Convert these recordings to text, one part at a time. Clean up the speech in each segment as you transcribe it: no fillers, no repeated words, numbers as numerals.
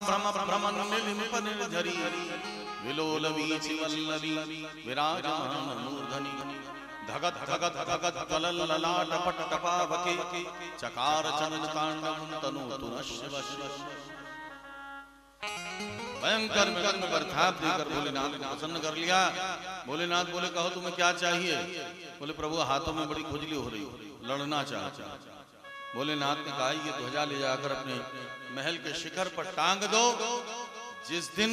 भ्रम भ्रमण निलिम्प निर्झरी विलोल वीचि वल्लवी विराजमान मूर्धनि धगत धगत धगत ज्वलल ललाट पट टपावके चकार चंद्र तांडवं तनोतु नश्य भयंकर मृग में बरछाप देकर भोलेनाथ को प्रसन्न कर लिया। भोलेनाथ बोले कहो तुम्हें क्या चाहिए? बोले प्रभु हाथों में बड़ी खुजली हो रही, लड़ना चाहता। भोलेनाथ ने कहा ये ध्वजा ले जाकर अपने महल के शिखर पर टांग दो। जिस दिन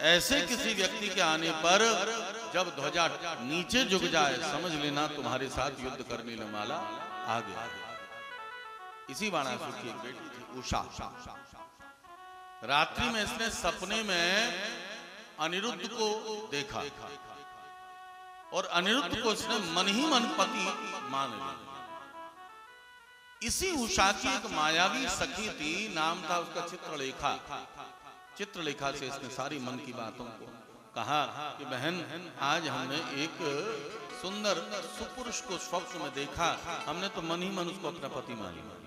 ऐसे किसी व्यक्ति के आने पर जब ध्वजा नीचे झुक जाए समझ लेना तुम्हारे साथ युद्ध करने वाला आ गया। इसी बाणासुर की एक बेटी थी उषा। रात्रि में इसने सपने में अनिरुद्ध को देखा और अनिरुद्ध को इसने मन ही मन पति मान लिया। इसी उषा की एक मायावी सखी थी, नाम था उसका चित्रलेखा। चित्रलेखा से इसने सारी मन की बातों को कहा कि बहन आज हमने एक सुंदर सुपुरुष को स्वप्न में देखा, हमने तो मन ही मन उसको अपना पति मान लिया।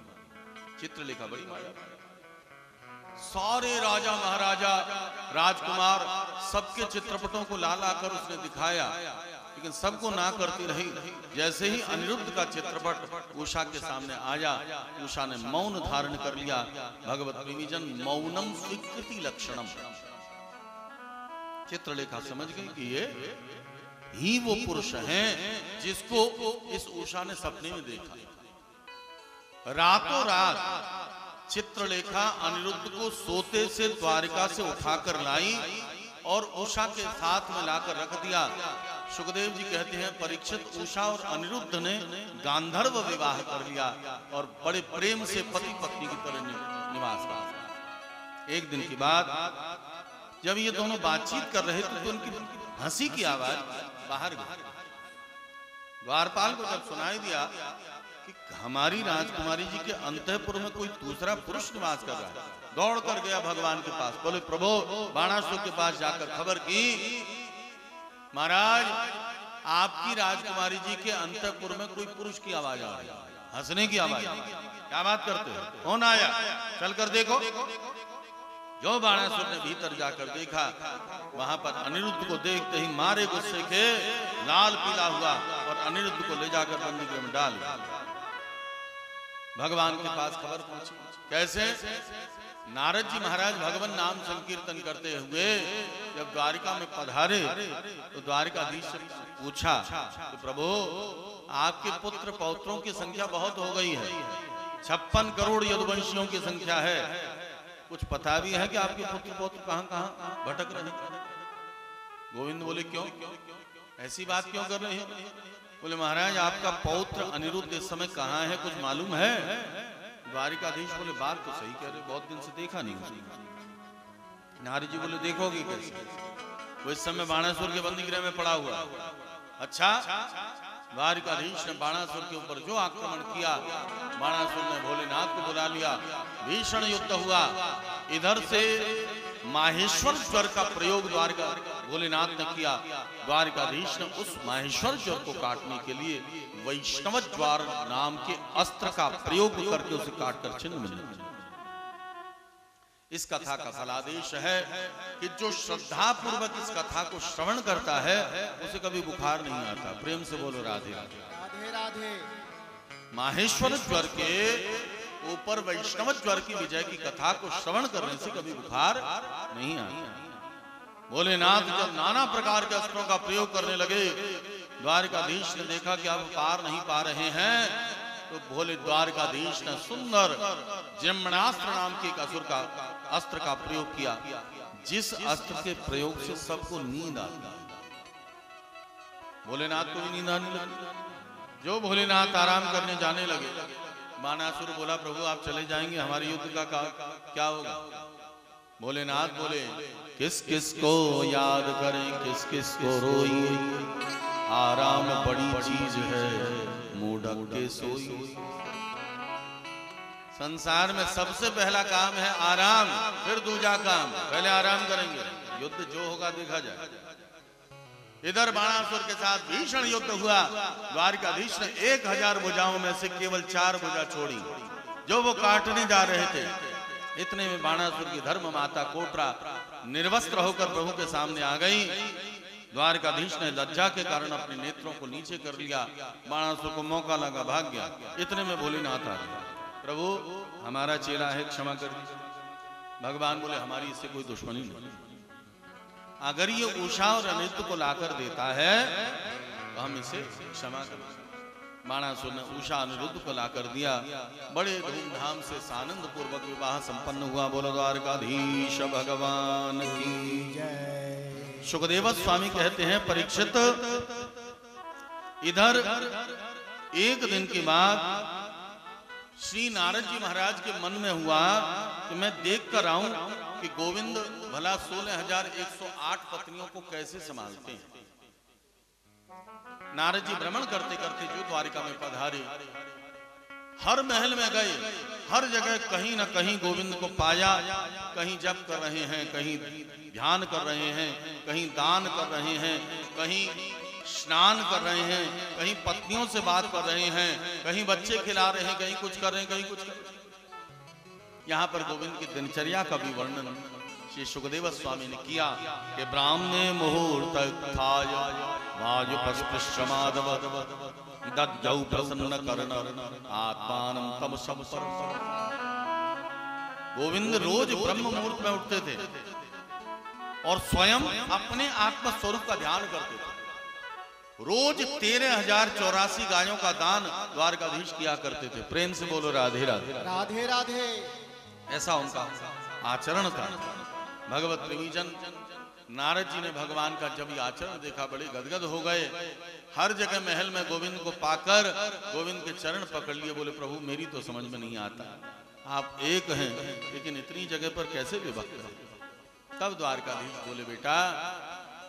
चित्रलेखा बड़ी मायावी, सारे राजा महाराजा राजकुमार सबके चित्रपटों को ला ला कर उसने दिखाया, लेकिन सबको ना करती रही। जैसे ही अनिरुद्ध का चित्रपट उषा के सामने आया, उषा ने मौन धारण कर लिया। भगवत प्रेमीजन मौनम स्वीकृति लक्षणम। चित्रलेखा समझ गई कि ये ही वो पुरुष हैं जिसको इस उषा ने सपने में देखा। रातों रात चित्रलेखा अनिरुद्ध को सोते से द्वारिका से उठाकर लाई और उषा के साथ में लाकर रख दिया। सुखदेव जी कहते हैं परीक्षित उषा और अनिरुद्ध ने गांधर्व विवाह कर लिया और बड़े प्रेम से पति पत्नी की तरह निवास किया। एक दिन की बात जब ये दोनों बातचीत कर रहे थे तो उनकी हंसी की आवाज बाहर गई। द्वारपाल को जब सुनाई दिया कि हमारी राजकुमारी जी के अंतःपुर में कोई दूसरा पुरुष निवास कर रहा है, दौड़ कर गया भगवान के पास। बोले प्रभु बाणासुर के पास जाकर खबर की महाराज आपकी राजकुमारी जी के अंतःपुर में कोई पुरुष की आवाज आ रही है, हंसने की आवाज। क्या बात करते हो, कौन आया, चल कर देखो। जो बाणासुर ने भीतर जाकर देखा, वहां पर अनिरुद्ध को देखते ही मारे गुस्से के लाल पीला हुआ और अनिरुद्ध को ले जाकर बंदी गृह में डाल दिया। भगवान के पास खबर पहुंची। कैसे? नारद जी महाराज भगवान नाम संकीर्तन करते हुए जब द्वारिका में पधारे तो द्वारिकाधीश से पूछा कि प्रभु आपके पुत्र पौत्रों की संख्या बहुत हो गई है, 56 करोड़ यदुवंशियों की संख्या है। कुछ पता भी है कि आपके पुत्र पौत्र कहां कहां भटक रहे हैं? गोविंद बोले क्यों, ऐसी बात क्यों कर रहे हैं? बोले महाराज आपका पौत्र अनिरुद्ध इस समय कहाँ है, कुछ मालूम है? द्वारिकाधीश बोले बात तो सही कह रहे, बहुत दिन से देखा नहीं उसको। नारद जी बोले देखोगे कैसे, वो इस समय बाणासुर के बंदी गृह में पड़ा हुआ। अच्छा, द्वारिकाधीश ने बाणासुर के ऊपर जो आक्रमण किया, बाणासुर ने भोलेनाथ को बुला लिया, भीषण युद्ध हुआ। इधर से माहेश्वर ज्वर का प्रयोग द्वारिका भोलेनाथ ने किया। द्वारिकाधीश ने उस माहेश्वर ज्वर को काटने के लिए वैष्णव ज्वार नाम के अस्त्र का प्रयोग करके उसे काटकर छिन्न मिल। इस कथा का फलादेश है कि जो श्रद्धा पूर्वक इस कथा को श्रवण करता है उसे कभी बुखार नहीं आता। प्रेम से बोलो राधे राधे राधे। माहेश्वर ज्वर के ऊपर वैष्णव ज्वर की विजय की कथा को श्रवण करने से कभी बुखार नहीं आता। भोलेनाथ जब नाना प्रकार के अस्त्रों का प्रयोग करने लगे, द्वारिकाधीश ने देखा कि अब पार नहीं पा रहे हैं, तो भोले द्वारिकाधीश ने सुंदर जम्मणास्त्र नाम के एक असुर का अस्त्र का प्रयोग किया, जिस अस्त्र के प्रयोग से सबको नींद आती। भोलेनाथ को भी नींद आने लगी। जो भोलेनाथ आराम करने जाने लगे, बाणासुर बोला प्रभु आप चले जाएंगे, हमारे युद्ध का क्या होगा? भोलेनाथ बोले किस किस को याद करें, किस किस को रोई, आराम बड़ी चीज है मूढ़क के सोई। संसार में सबसे पहला काम है आराम, फिर दूजा काम। पहले आराम करेंगे, युद्ध जो होगा देखा जाए। इधर बाणासुर के साथ भीषण युद्ध हुआ। द्वारिकाधीश ने 1000 भुजाओं में से केवल 4 भुजा छोड़ी, जो वो काटने जा रहे थे। इतने में बाणासुर की धर्म माता कोटरा निर्वस्त्र होकर प्रभु के सामने आ गई। द्वारकाधीश ने लज्जा के कारण अपने नेत्रों को नीचे कर लिया। बाणासुर को मौका लगा, भाग गया। इतने में भोलेनाथ आ गया, प्रभु हमारा चेला है, क्षमा कर दीजिए। भगवान बोले हमारी इससे कोई दुश्मनी नहीं, अगर ये उषा और अनिरुद्ध को लाकर देता है तो हम इसे क्षमा कर। बाणासुर ने उषा अनिरुद्ध को लाकर दिया। बड़े धूमधाम से सानंद पूर्वक विवाह संपन्न हुआ। बोलो द्वारकाधीश भगवान की जय। सुखदेव स्वामी कहते हैं, परीक्षित इधर एक दिन की बात श्री नारद जी महाराज के मन में हुआ कि मैं देख कर आऊं कि गोविंद भला 16,108 पत्नियों को कैसे संभालते हैं। नारद जी भ्रमण करते करते जो द्वारिका में पधारे, हर महल में गए, हर जगह कहीं न कहीं गोविंद को पाया। कहीं जप कर रहे हैं, कहीं ध्यान कर रहे हैं, कहीं दान कर रहे हैं, कहीं स्नान कर रहे हैं, कहीं पत्नियों से बात कर रहे हैं, कहीं बच्चे खिला रहे हैं, कहीं कुछ कर रहे हैं, कहीं कुछ कर रहे हैं। यहाँ पर गोविंद की दिनचर्या का भी वर्णन श्री सुखदेव स्वामी ने किया कि ब्राह्मणे मुहूर्त दद्यौ प्रसन्न कर्ण आत्मानं तम संपर्क। गोविंद रोज ब्रह्म मुहूर्त में उठते थे और स्वयं अपने आत्म स्वरूप का ध्यान करते थे। रोज 13,084 गायों का दान द्वारकाधीश किया करते थे। प्रेम से बोलो राधे राधे राधे राधे। ऐसा उनका आचरण था। भगवत प्रेमीजन नारद जी ने भगवान का जब ये आचरण देखा बड़े गदगद हो गए। हर जगह महल में गोविंद को पाकर गोविंद के चरण पकड़ लिए। बोले प्रभु मेरी तो समझ में नहीं आता, आप एक हैं लेकिन इतनी जगह पर कैसे विभक्त हैं। तब द्वारकाधीश बोले बेटा,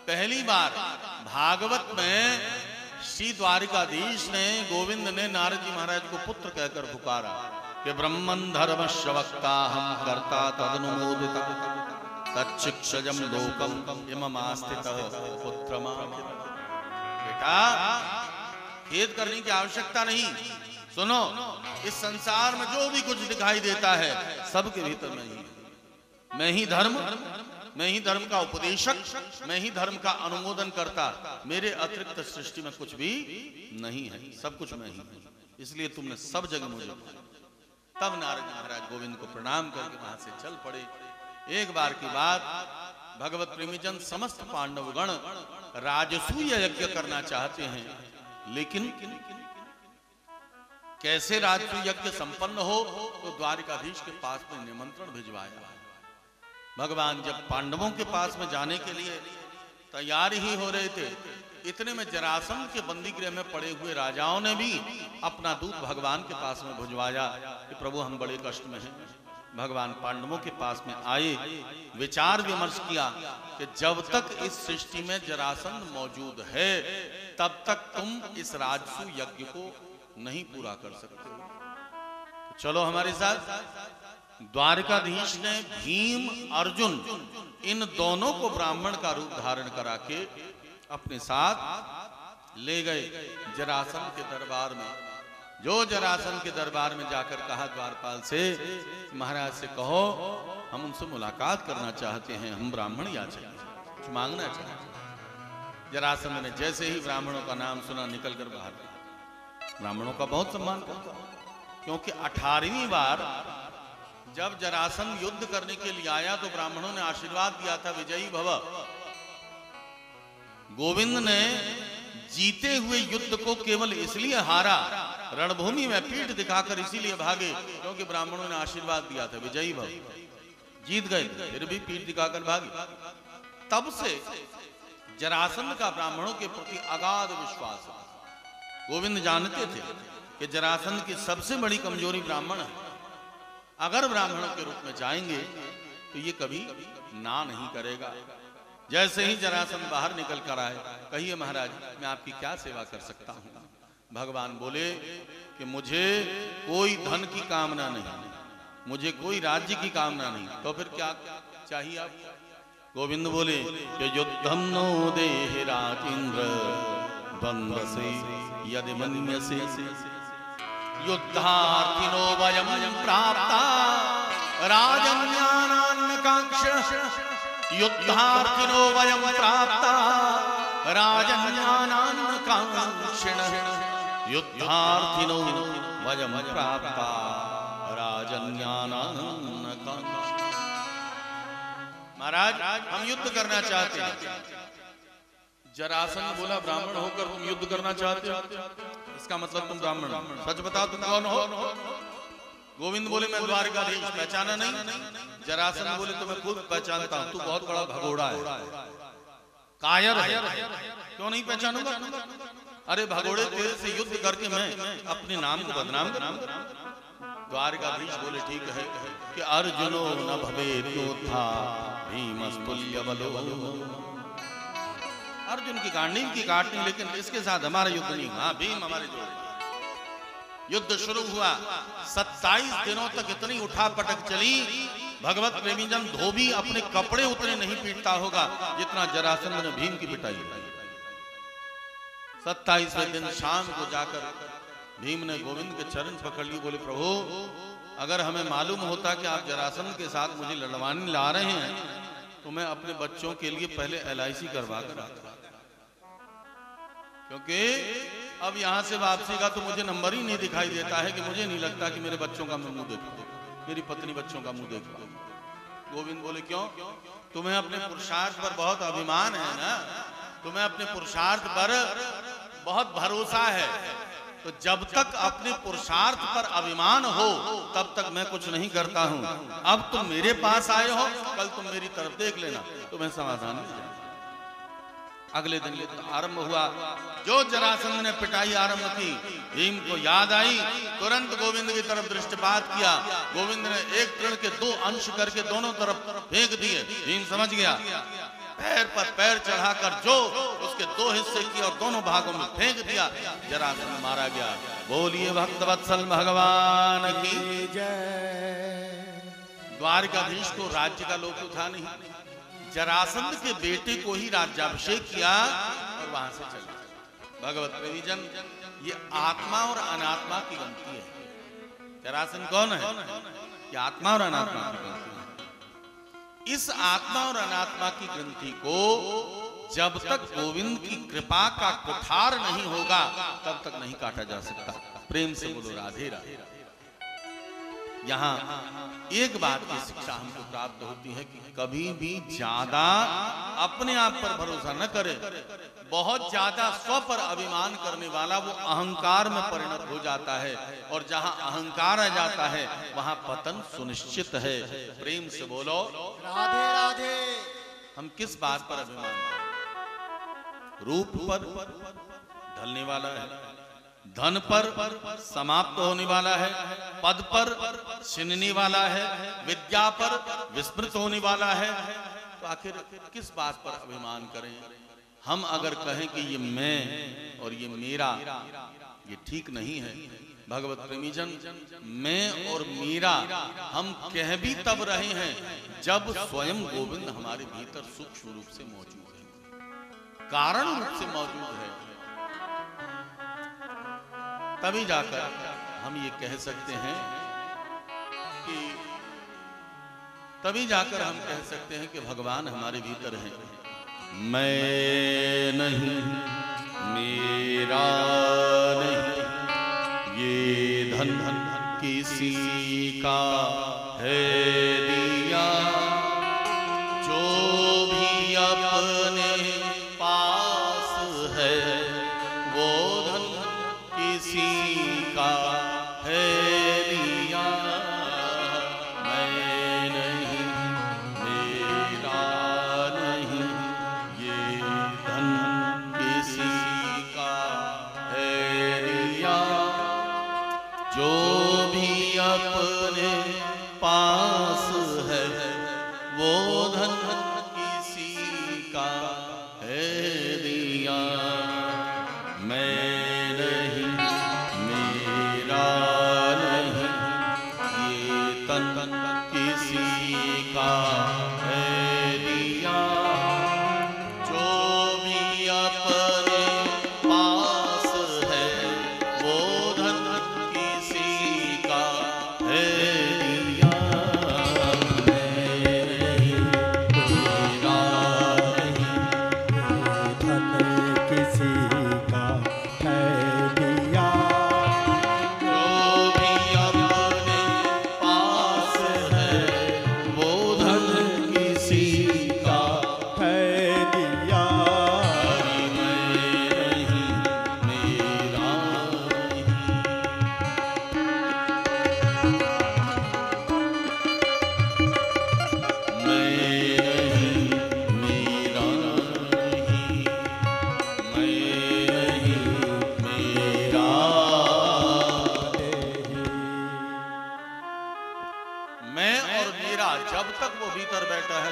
पहली बार भागवत में श्री द्वारकाधीश ने गोविंद ने नारद जी महाराज को पुत्र कहकर पुकारा कि ब्रह्मन् धर्मस्य वक्ता हम कर्ता तदनुमोदिता तच्छिक्षजं लोकम इममास्थितः पुत्रमाः। बेटा खेद करने की आवश्यकता नहीं। सुनो, इस संसार में जो भी कुछ दिखाई देता है सबके भीतर मैं ही धर्म, मैं ही धर्म का उपदेशक, मैं ही धर्म का अनुमोदन करता। मेरे अतिरिक्त सृष्टि में कुछ भी नहीं है, सब कुछ मैं ही हूं। इसलिए तुमने सब जगह मुझे। तब नारद महाराज गोविंद को प्रणाम करके वहां से चल पड़े। एक बार की बात, भगवत प्रेमीजन समस्त पांडवगण राजसूय यज्ञ करना चाहते हैं, लेकिन कैसे राजसूय यज्ञ संपन्न हो तो द्वारकाधीश के पास में निमंत्रण भिजवाया। भगवान जब पांडवों के पास में जाने के लिए तैयार ही हो रहे थे, इतने में जरासंध के बंदीगृह में पड़े हुए राजाओं ने भी अपना दूत भगवान के पास में भिजवाया कि प्रभु हम बड़े कष्ट में हैं। भगवान पांडवों के पास में आए, विचार विमर्श किया कि जब तक इस सृष्टि में जरासंध मौजूद है तब तक तुम इस राजसूय यज्ञ को नहीं पूरा कर सकते। तो चलो हमारे साथ। द्वारकाधीश ने भीम अर्जुन इन दोनों को ब्राह्मण का रूप धारण करा के अपने साथ ले गए जरासंध के दरबार में। जो जरासंध के दरबार में जाकर कहा द्वारपाल से, महाराज से कहो हम उनसे मुलाकात करना चाहते हैं, हम ब्राह्मण याचक हैं, कुछ मांगना चाहते हैं। जरासंध ने जैसे ही ब्राह्मणों का नाम सुना निकल कर बाहर गया। ब्राह्मणों का बहुत सम्मान करता, क्योंकि 18वीं बार जब जरासंध युद्ध करने के लिए आया तो ब्राह्मणों ने आशीर्वाद दिया था विजयी भव। गोविंद ने जीते हुए युद्ध को केवल इसलिए हारा, रणभूमि में पीठ दिखाकर इसीलिए भागे क्योंकि ब्राह्मणों ने आशीर्वाद दिया था विजयी भव। जीत गए फिर भी पीठ दिखाकर भागे। तब से जरासंध का ब्राह्मणों के प्रति अगाध विश्वास है। गोविंद जानते थे कि जरासंध की सबसे बड़ी कमजोरी ब्राह्मण है। अगर ब्राह्मणों के रूप में जाएंगे तो ये कभी ना नहीं करेगा। जैसे ही जरासंध बाहर निकल कर आए, कहिए महाराज मैं आपकी क्या सेवा कर सकता हूं। भगवान बोले कि मुझे कोई धन की कामना नहीं, मुझे कोई राज्य की कामना नहीं, तो फिर क्या चाहिए आप। गोविंद बोले कि युद्धम नो देहि राजेंद्र द्वंद्व से यदि मन्यसे युद्धार्थिनो वयं प्राप्ता राजन्यानान्नकांक्षिणः युद्धार्थिनो वयं प्राप्ता राजन्यानान्नकांक्षिणः युद्धार्थिनो वयं प्राप्ता राजन्यानान्नकांक्षिणः। महाराज हम युद्ध करना चाहते हैं। जरासंध बोला ब्राह्मण होकर तुम युद्ध करना चाहते हो, इसका मतलब तुम ब्राह्मण हो। सच बताओ तुम कौन हो? गोविंद बोले मैं द्वारकाधीश, पहचाना नहीं? जरासंध बोले तो मैं खुद पहचानता हूं, तू बहुत बड़ा भगोड़ा है, कायर है, क्यों नहीं पहचानूंगा? अरे भगोड़े तेरे से युद्ध करके मैं अपने नाम को बदनाम करूंगा? द्वारकाधीश बोले ठीक है कि अर्जुनो न भवेत् योद्धा भीमस्तुल्य बलो। अर्जुन की गांडीव की काटनी, लेकिन इसके साथ हमारा युद्ध नहीं हुआ। भीम हमारे जोड़। युद्ध शुरू हुआ, 27 दिनों तक इतनी उठा पटक चली, भगवत प्रेमी जन धोबी अपने कपड़े उतने नहीं पीटता होगा जितना जरासंध ने भीम की पिटाई। 27वें दिन शाम को जाकर भीम ने गोविंद के चरण पकड़ लिए, बोले प्रभु अगर हमें मालूम होता कि आप जरासंध के साथ मुझे लड़वाने ला रहे हैं तो मैं अपने बच्चों के लिए पहले LIC करवा कर आता, क्योंकि अब यहां से वापसी का तो मुझे नंबर ही नहीं दिखाई देता है कि मुझे नहीं लगता कि मेरे बच्चों का मुंह देखूं, मेरी पत्नी बच्चों का मुंह देखूं। गोविंद बोले क्यों? तुम्हें अपने पुरुषार्थ पर बहुत अभिमान है ना, तुम्हें अपने पुरुषार्थ पर बहुत भरोसा है, तो जब तक अपने पुरुषार्थ पर अभिमान हो तब तक मैं कुछ नहीं करता हूं। अब तुम मेरे पास आए हो, कल तुम मेरी तरफ देख लेना, तुम्हें समाधान मिल जाएगा। अगले दिन आरंभ हुआ, जो जरासंध ने पिटाई आरंभ की, भीम को याद आई, तुरंत गोविंद की तरफ दृष्टिपात किया। गोविंद ने एक तृण के 2 अंश करके दोनों तरफ फेंक दिए। भीम समझ गया, पैर पर पैर चढ़ाकर जो उसके 2 हिस्से किए और दोनों भागों में फेंक दिया, जरासंध मारा गया। बोलिए भक्तवत्सल भगवान की जय। द्वारकाधीश को राज्य का लोभ था नहीं, जरासंध के बेटे को ही राज्याभिषेक किया और वहां से चला। भगवत प्रेमी जन, ये आत्मा और अनात्मा की गंती है। जरासंध कौन है? ये आत्मा और अनात्मा की गंती है। इस आत्मा और अनात्मा की ग्रंथि को जब तक गोविंद की कृपा का कुठार नहीं होगा तब तक नहीं काटा जा सकता। प्रेम से बोलो राधे राधे। यहाँ एक बात की शिक्षा हमको प्राप्त होती है कि कभी भी ज्यादा अपने आप पर भरोसा न करे। बहुत ज्यादा स्व पर अभिमान करने वाला वो अहंकार में परिणत हो जाता है, और जहाँ अहंकार आ जाता है वहाँ पतन सुनिश्चित है। प्रेम से बोलो राधे राधे। हम किस बात पर अभिमान करें? रूप पर ढलने वाला है, धन पर समाप्त होने वाला है, पद पर छिनने वाला है, विद्या पर विस्मृत होने वाला है, तो आखिर किस बात पर अभिमान करें? हम अगर कहें कि ये मैं और ये मेरा, ये ठीक नहीं है। भगवत प्रेमी जन, मैं और मेरा हम कह भी तब रहे हैं जब स्वयं गोविंद हमारे भीतर सूक्ष्म रूप से मौजूद है, कारण रूप से मौजूद है। तभी जाकर हम ये कह सकते हैं कि भगवान हमारे भीतर हैं। मैं नहीं, मेरा नहीं, ये धन किसी का है दिया, जो भी अपने पास है वो धन किसी का है दिया। मैं नहीं, मेरा नहीं, ये धन किसी का है दिया, जो भी अपने पास है वो धन किसी का है दिया। मैं नहीं, मेरा नहीं, ये तन किसी का है दिया, जो भी अपने पास है वो धन किसी का है दिया।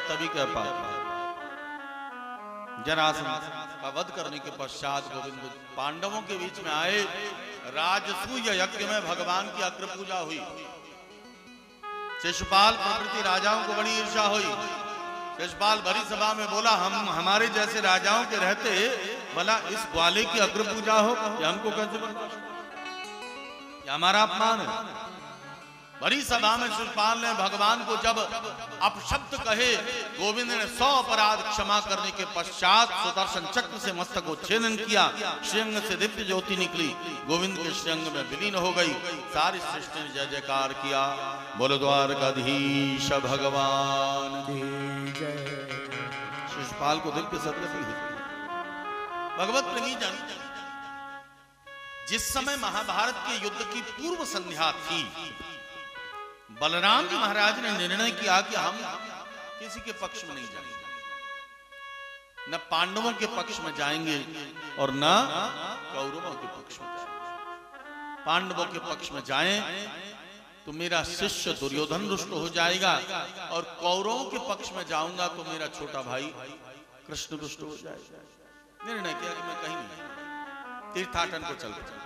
तभी कह पाता। जरासंध का वध करने के पश्चात गोविंद पांडवों के बीच में आए। राजसूय यज्ञ में भगवान की अग्र पूजा हुई। शिशुपाल प्रभृति राजाओं को बड़ी ईर्ष्या हुई। शिशुपाल भरी सभा में बोला, हम हमारे जैसे राजाओं के रहते भला इस ग्वाले की अग्र पूजा हो, ये हमको कैसे बर्दाश्त? ये हमारा अपमान है। बड़ी सभा में शिशुपाल ने भगवान को जब अपशब्द कहे, गोविंद ने 100 अपराध क्षमा करने के पश्चात सुदर्शन चक्र से मस्तक को छेदन किया। श्रीअंग से दिव्य ज्योति निकली, गोविंद के श्रीअंग में विलीन हो गई। सारी सृष्टि ने जय जयकार किया। बोलो द्वारकाधीश भगवान की जय। शिशुपाल को दिव्य सदगति हुई। भगवत प्रेमी जन, जिस समय महाभारत के युद्ध की पूर्व संध्या थी, बलराम जी महाराज ने निर्णय किया कि हम किसी के पक्ष में नहीं जाएंगे, न पांडवों के पक्ष में जाएंगे और न कौरवों के पक्ष में जाएंगे। पांडवों के पक्ष में जाएं तो मेरा शिष्य दुर्योधन रुष्ट हो जाएगा, और कौरवों के पक्ष में जाऊंगा तो मेरा छोटा भाई कृष्ण रुष्ट हो जाएगा। निर्णय किया कि मैं कहीं नहीं, तीर्थाटन को चल पड़ा।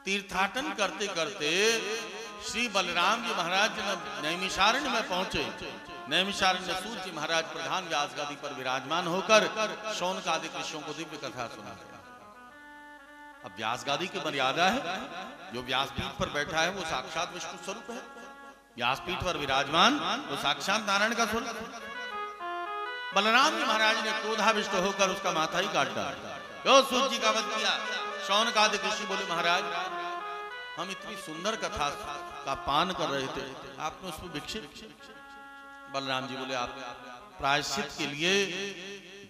तीर्थाटन करते करते श्री बलराम जी महाराज नैमिषारण्य में पहुंचे। नैमिषारण्य सूत जी महाराज प्रधान व्यास गादी पर विराजमान होकर शौनक आदि ऋषियों को दिव्य कथा सुना। अब व्यास गादी की मर्यादा है, जो व्यासपीठ पर बैठा है वो साक्षात विष्णु स्वरूप है। व्यासपीठ पर विराजमान वो साक्षात नारायण का स्वरूप है। बलराम जी महाराज ने क्रोधाविष्ट होकर उसका माथा ही काट डाला। जो सूत जी का वध किया। शौनक आदि ऋषि बोले, महाराज हम इतनी सुंदर कथा का पान कर रहे थे, आपने उसमें भिक्षित। बलराम जी बोले, आप प्रायश्चित के लिए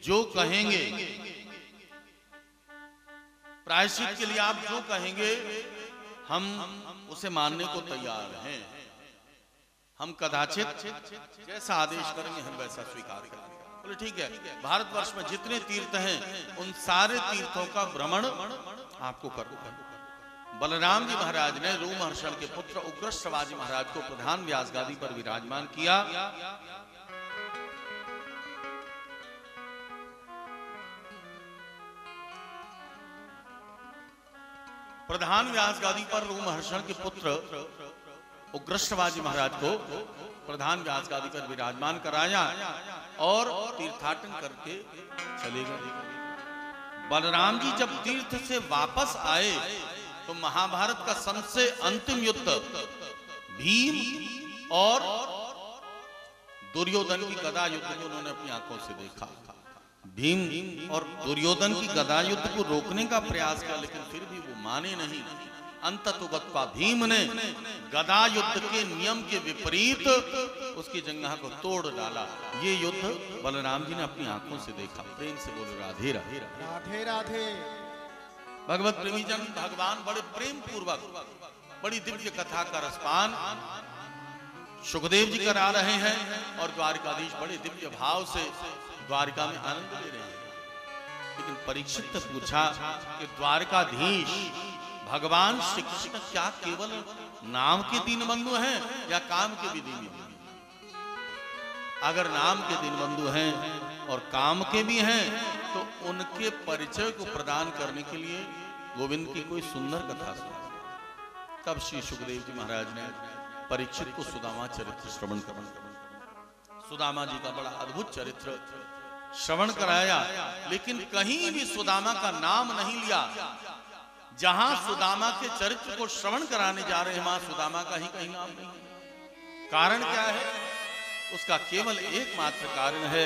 जो कहेंगे, प्रायश्चित के लिए आप जो कहेंगे हम उसे मानने को तैयार हैं। हम कदाचित जैसा आदेश करेंगे हम वैसा स्वीकार करेंगे। बोले ठीक है, भारतवर्ष में जितने तीर्थ हैं उन सारे तीर्थों का भ्रमण आपको करना है। बलराम जी महाराज ने रोमहर्षण के पुत्र उग्रश्रवाजी महाराज को प्रधान व्यास गादी पर विराजमान किया। प्रधान व्यास गादी पर रोमहर्षण के पुत्र उग्रश्रवाजी महाराज को प्रधान व्यास गादी पर विराजमान कराया और तीर्थाटन करके चले गए। बलराम जी जब तीर्थ से वापस आए तो महाभारत का सबसे अंतिम युद्ध भीम और दुर्योधन की गदा युद्ध को उन्होंने अपनी आंखों से देखा। भीम और दुर्योधन की गदा युद्ध को रोकने का प्रयास किया, लेकिन फिर भी वो माने नहीं। अंततोगत्वा भीम ने गदा युद्ध के नियम के विपरीत उसकी जंघा को तोड़ डाला। ये युद्ध बलराम जी ने अपनी आंखों से देखा। प्रेम से बोलो राधे राधे राधे राधे। भगवत प्रेमी जन, भगवान बड़े प्रेम पूर्वक बड़ी दिव्य कथा का रसपान सुखदेव जी करा रहे हैं और द्वारिकाधीश बड़े दिव्य भाव से द्वारिका में आनंद ले रहे हैं। लेकिन परीक्षित ने पूछा कि द्वारकाधीश भगवान श्री कृष्ण क्या केवल नाम के दीनबंधु हैं या काम के भी दीनबंधु? अगर नाम के दीनबंधु हैं और काम के भी हैं तो उनके परिचय को प्रदान करने के लिए गोविंद की कोई सुंदर कथा सुना। तब श्री सुखदेव जी महाराज ने परीक्षित को सुदामा चरित्र श्रवण कराया। सुदामा जी का बड़ा अद्भुत चरित्र श्रवण कराया, लेकिन कहीं भी सुदामा का नाम नहीं लिया। जहां सुदामा के चरित्र को श्रवण कराने जा रहे हैं वहां सुदामा का ही कहीं नाम नहीं। कारण क्या है? उसका केवल एकमात्र कारण है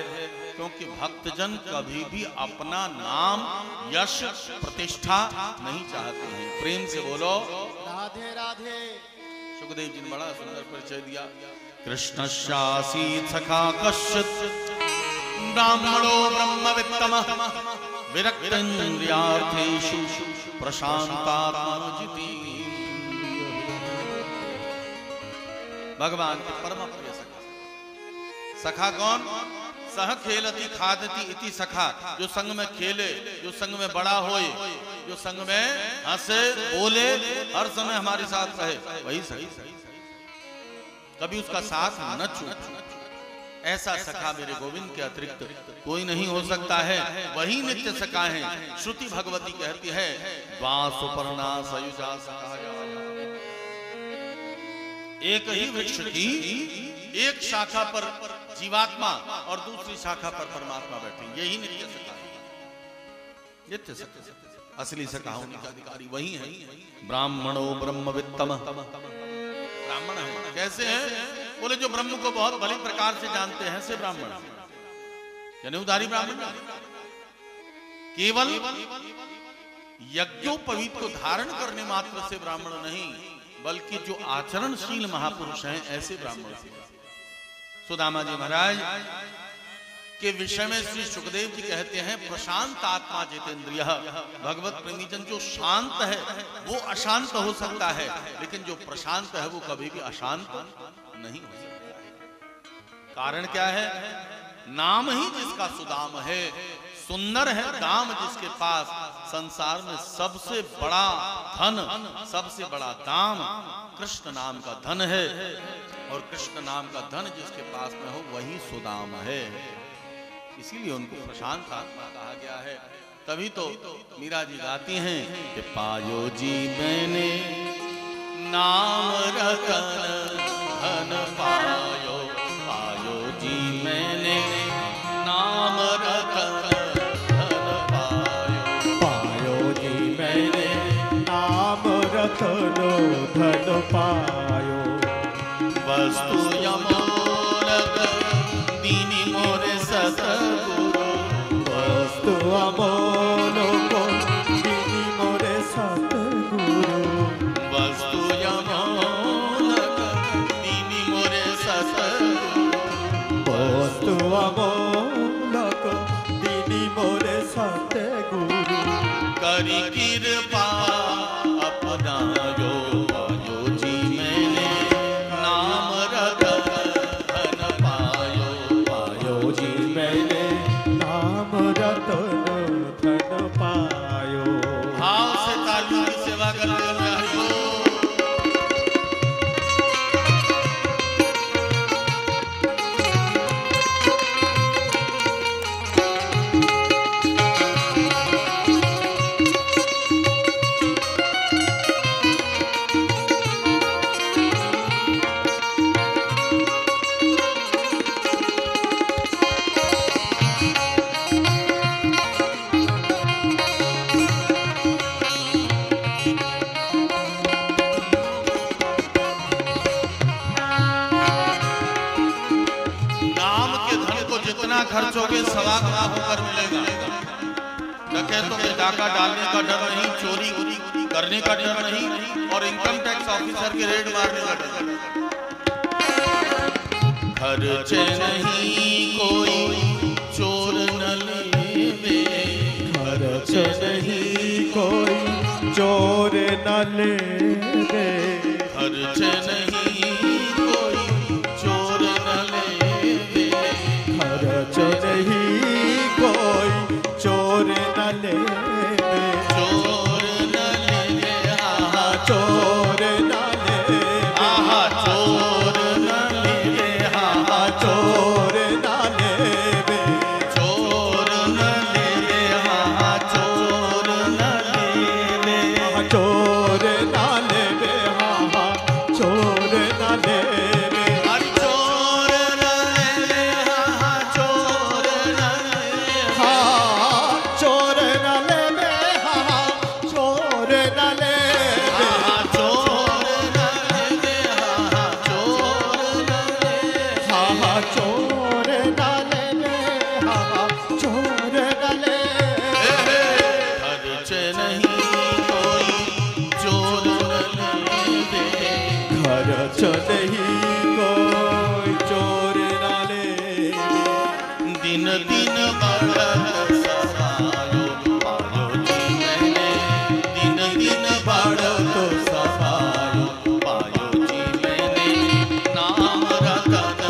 क्योंकि भक्तजन कभी भी अपना नाम यश प्रतिष्ठा नहीं चाहते हैं। प्रेम से बोलो राधे राधे। सुखदेव जी ने बड़ा सुंदर परिचय दिया। कृष्णस्यासीत् सखा कश्चित् ब्राह्मणो ब्रह्मवित्तमः विरक्तेन्द्रियार्थेषु प्रशांतात्मजिति। भगवान के परम प्रिय सखा सखा कौन? सह खेलती खादती इति सखा, जो संग में खेले, जो संग में बड़ा होए, जो संग में हंसे बोले, हर समय हमारे साथ रहे, वही सही। कभी उसका साथ न छूटे, ऐसा सखा मेरे गोविंद के अतिरिक्त कोई नहीं हो सकता है, वही नित्य सखा है। श्रुति भगवती कहती है वासुपर्णा सयुजा सखा, एक ही वृक्ष की एक शाखा पर जीवात्मा और दूसरी शाखा पर परमात्मा बैठे, यही नित्य सखा है। नित्य सखा, असली सखा होने का अधिकारी वही है। ब्राह्मणो ब्रह्मवित्तम, ब्राह्मण है कैसे है? बोले जो ब्रह्म को बहुत भली प्रकार से जानते हैं से ब्राह्मण, यानी उदारी ब्राह्मण। केवल यज्ञोपवीत को धारण करने मात्र से ब्राह्मण नहीं, बल्कि जो आचरणशील महापुरुष हैं ऐसे ब्राह्मण से। सुदामा जी महाराज के विषय में श्री सुखदेव जी कहते हैं प्रशांत आत्मा जितेंद्रिय, भगवत प्रेमीजन जो शांत है वो अशांत हो सकता है, लेकिन जो प्रशांत है वो कभी भी अशांत नहीं हो सकता है। कारण क्या है? नाम ही जिसका सुदाम है, सुंदर है दाम जिसके पास, संसार में सबसे बड़ा धन, सबसे बड़ा दाम कृष्ण नाम का धन है, और कृष्ण नाम का धन जिसके पास में हो वही सुदाम है। इसीलिए उनको प्रशांत आत्मा कहा गया है। तभी तो मीरा जी गाती हैं कि पायो जी मैंने नाम रतन धन पायो, पायो जी मैंने नाम रतन धन पायो, पायो जी मैंने नाम रतन धन पायो। वस्तु यमोलक दीनी मोरे सतगुरु, वस्तु अमोलक दीनी मोरे सतगुरु, वस्तु यमोलक दीनी मोरे सतगुरु, वस्तु अमोलक दीनी मोरे सतगुरु। करी कृपा अपनायो, पायो जी मैंने नाम रतन धन पायो, पायो जी मैंने नाम रतन धन पायो। भाव से तालियों की सेवा करते हुए हरिओम। खर्चोगे सवा गुना होकर मिलेगा। डकैतों के डाका डालने का डर नहीं, चोरी करने का डर नहीं, और इनकम टैक्स ऑफिसर के रेड मारने का डर। खर्च नहीं कोई चोर न लेवे, खर्च नहीं कोई चोर न लेवे, खर्च नहीं कोई चोर न लेवे, खर्च नहीं कोई चोर न लेवे, चोर न लेवे, आहा चोर न लेवे, आहा चोर न लेवे, आहा चोर न लेवे, चोर न लेवे, आहा चोर न लेवे, चोर न लेवे, हाँ चोर न लेवे, अरे चोर न लेवे, आहा चोर न लेवे, हाँ चोर न लेवे, हाँ चोर न लेवे, आहा चोर न लेवे, आहा चोर न लेवे, हाँ चोर न लेवे, हाँ चोर न लेवे, खर्च नहीं कोई चोर न लेवे, खर्च नहीं कोई चोर न लेवे, दिन दिन बढ़त सफायो, पायो जी मैंने दिन दिन बढ़त सफायो, पायो जी मैंने नाम रतन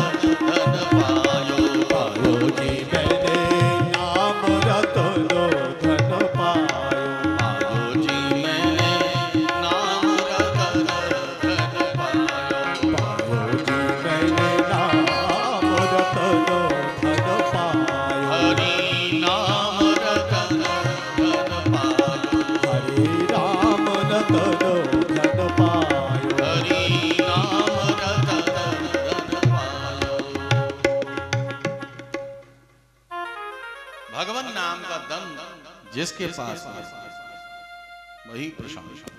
धन पायो, भगवान नाम का धन जिसके पास है वही प्रशंसा।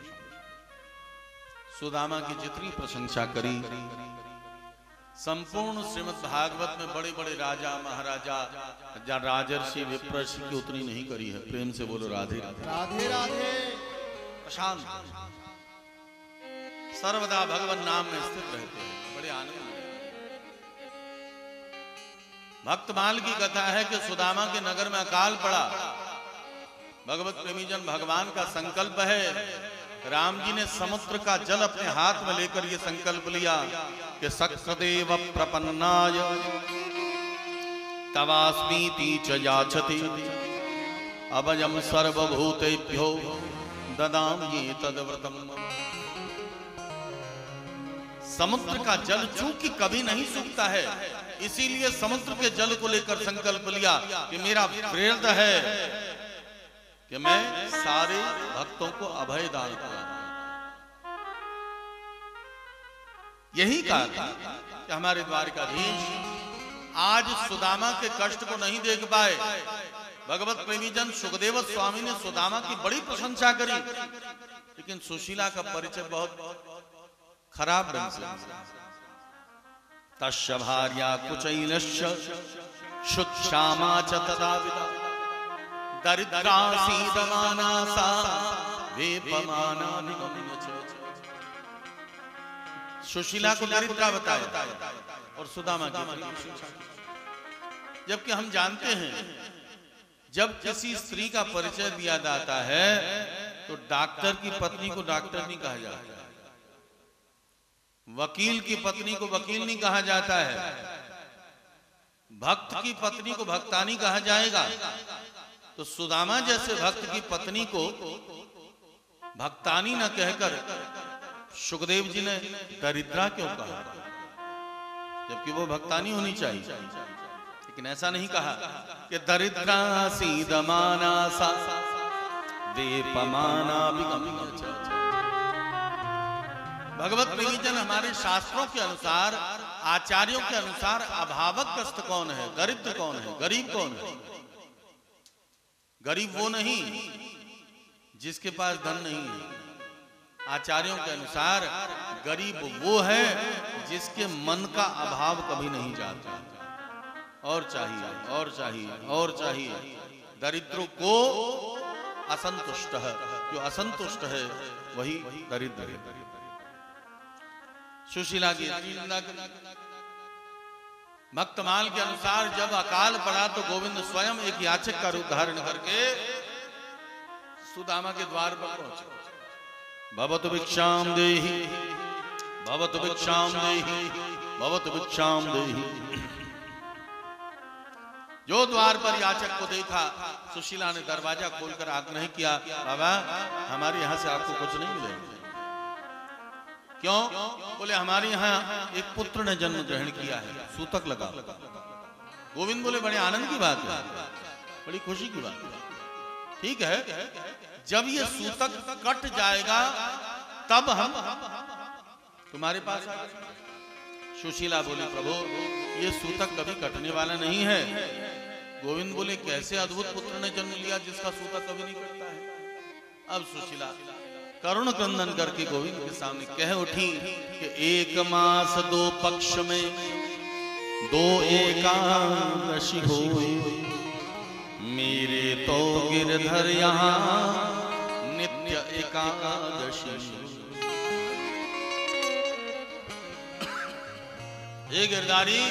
सुदामा की जितनी प्रशंसा करी, संपूर्ण श्रीमद् भागवत में बड़े बड़े राजा महाराजा राजर्षि विप्रषि की उतनी नहीं करी है। प्रेम से बोलो राधे राधे। राधे राधे। प्रशांत सर्वदा भगवान नाम में स्थित रहते हैं, बड़े आनंद में। भक्तमाल की कथा है कि सुदामा के नगर में अकाल पड़ा। भगवत प्रेमी जन, भगवान का संकल्प है। राम जी ने समुद्र का जल अपने हाथ में लेकर ये संकल्प लिया कि सक्सदेव प्रपन्नाय तवास्मीति च याचति अभयम सर्वभूतेभ्यो ददामि तद्व्रतम्। समुद्र का जल चूंकि कभी नहीं सूखता है, इसीलिए समुद्र के जल को लेकर संकल्प लिया कि मेरा व्रत है कि मैं सारे भक्तों को अभय दान करूं। यही कारण कि हमारे द्वारकाधीश आज सुदामा के कष्ट को नहीं देख पाए। भगवत प्रेमी जन, सुखदेव स्वामी ने सुदामा की बड़ी प्रशंसा करी, लेकिन सुशीला का परिचय बहुत खराब ढंग से। तस्य भार्या कुचैलस्य शुच्छामा च तदाविदा दरिद्रा सीदमाना सा वेपमाना निगम्य च। सुशीला को दरिद्रा बताया और सुदामा की प्रशंसा। जबकि हम जानते हैं जब किसी स्त्री का परिचय दिया जाता है तो डॉक्टर की पत्नी को डॉक्टर नहीं कहा जाता, वकील की पत्नी को वकील नहीं कहा जाता है, भक्त की पत्नी को भक्तानी कहा जाएगा। तो सुदामा जैसे भक्त की पत्नी को भक्तानी न कहकर सुखदेव जी ने दरिद्रा क्यों कहा, जबकि वो भक्तानी होनी चाहिए। लेकिन ऐसा नहीं कहा कि दरिद्रा सीदमाना सा वेपमाना विगम्य च। भगवत प्रेमी जन, हमारे शास्त्रों के अनुसार, आचार्यों के अनुसार अभावग्रस्त कौन है, दरिद्र कौन है, गरीब कौन है? गरीब वो नहीं जिसके पास धन नहीं है। आचार्यों के अनुसार गरीब वो है जिसके मन का अभाव कभी नहीं जाता। और चाहिए और चाहिए और चाहिए। दरिद्रों को असंतुष्ट है, जो असंतुष्ट है वही दरिद्र है। सुशीला की निंदा करी। भक्तमाल के अनुसार जब अकाल पड़ा तो गोविंद स्वयं एक याचक का रूप धारण करके सुदामा के द्वार पर पहुंचे। भवतु भिक्षाम देहि, भवतु भिक्षाम देहि, भवतु भिक्षाम देहि। जो द्वार पर याचक को देखा, सुशीला ने दरवाजा खोलकर आग्रह किया, बाबा हमारे यहां से आपको कुछ नहीं मिलेगा। क्यों? बोले हमारे यहाँ एक पुत्र ने जन्म ग्रहण किया है, सूतक लगा। गोविंद बोले बड़े आनंद की बात है, बड़ी खुशी की बात है। ठीक है, जब ये सूतक कट जाएगा तब हम तुम्हारे पास आएंगे। सुशीला बोली प्रभु ये सूतक कभी कटने वाला नहीं है। गोविंद बोले कैसे अद्भुत पुत्र ने जन्म लिया जिसका सूतक कभी नहीं कटता है। अब सुशीला करुण क्रंदन करके गोविंद के सामने कह उठी कि 1 मास 2 पक्ष में 2 एकादशी होए, मेरे तो गिरधर यहाँ नित्य एकादशी। ये गिरधारी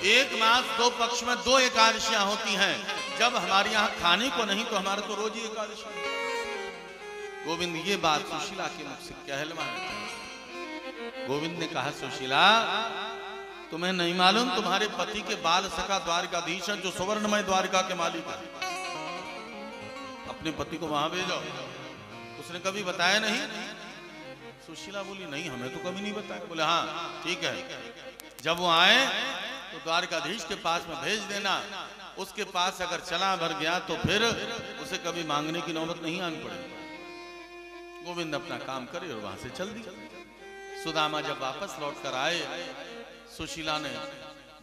1 मास 2 पक्ष में 2 एकादशियां होती हैं। जब हमारे यहाँ खाने को नहीं तो हमारा तो रोज ही एकादशी। गोविंद ये बात सुशीला के मुख से कहलवाया। गोविंद ने कहा सुशीला तुम्हें नहीं मालूम तुम्हारे पति के बाल सखा द्वारकाधीश है, जो सुवर्णमय द्वारका के मालिक है। अपने पति को वहां भेजो। उसने कभी बताया नहीं? सुशीला बोली नहीं हमें तो कभी नहीं बताया। बोले हाँ ठीक है, जब वो आए तो द्वारकाधीश के पास में भेज देना। उसके पास अगर चला भर गया तो फिर उसे कभी मांगने की नौबत नहीं आनी पड़ेगी। गोविंद अपना काम करे और वहां से चल दी। सुदामा जब वापस लौट कर आए, सुशीला ने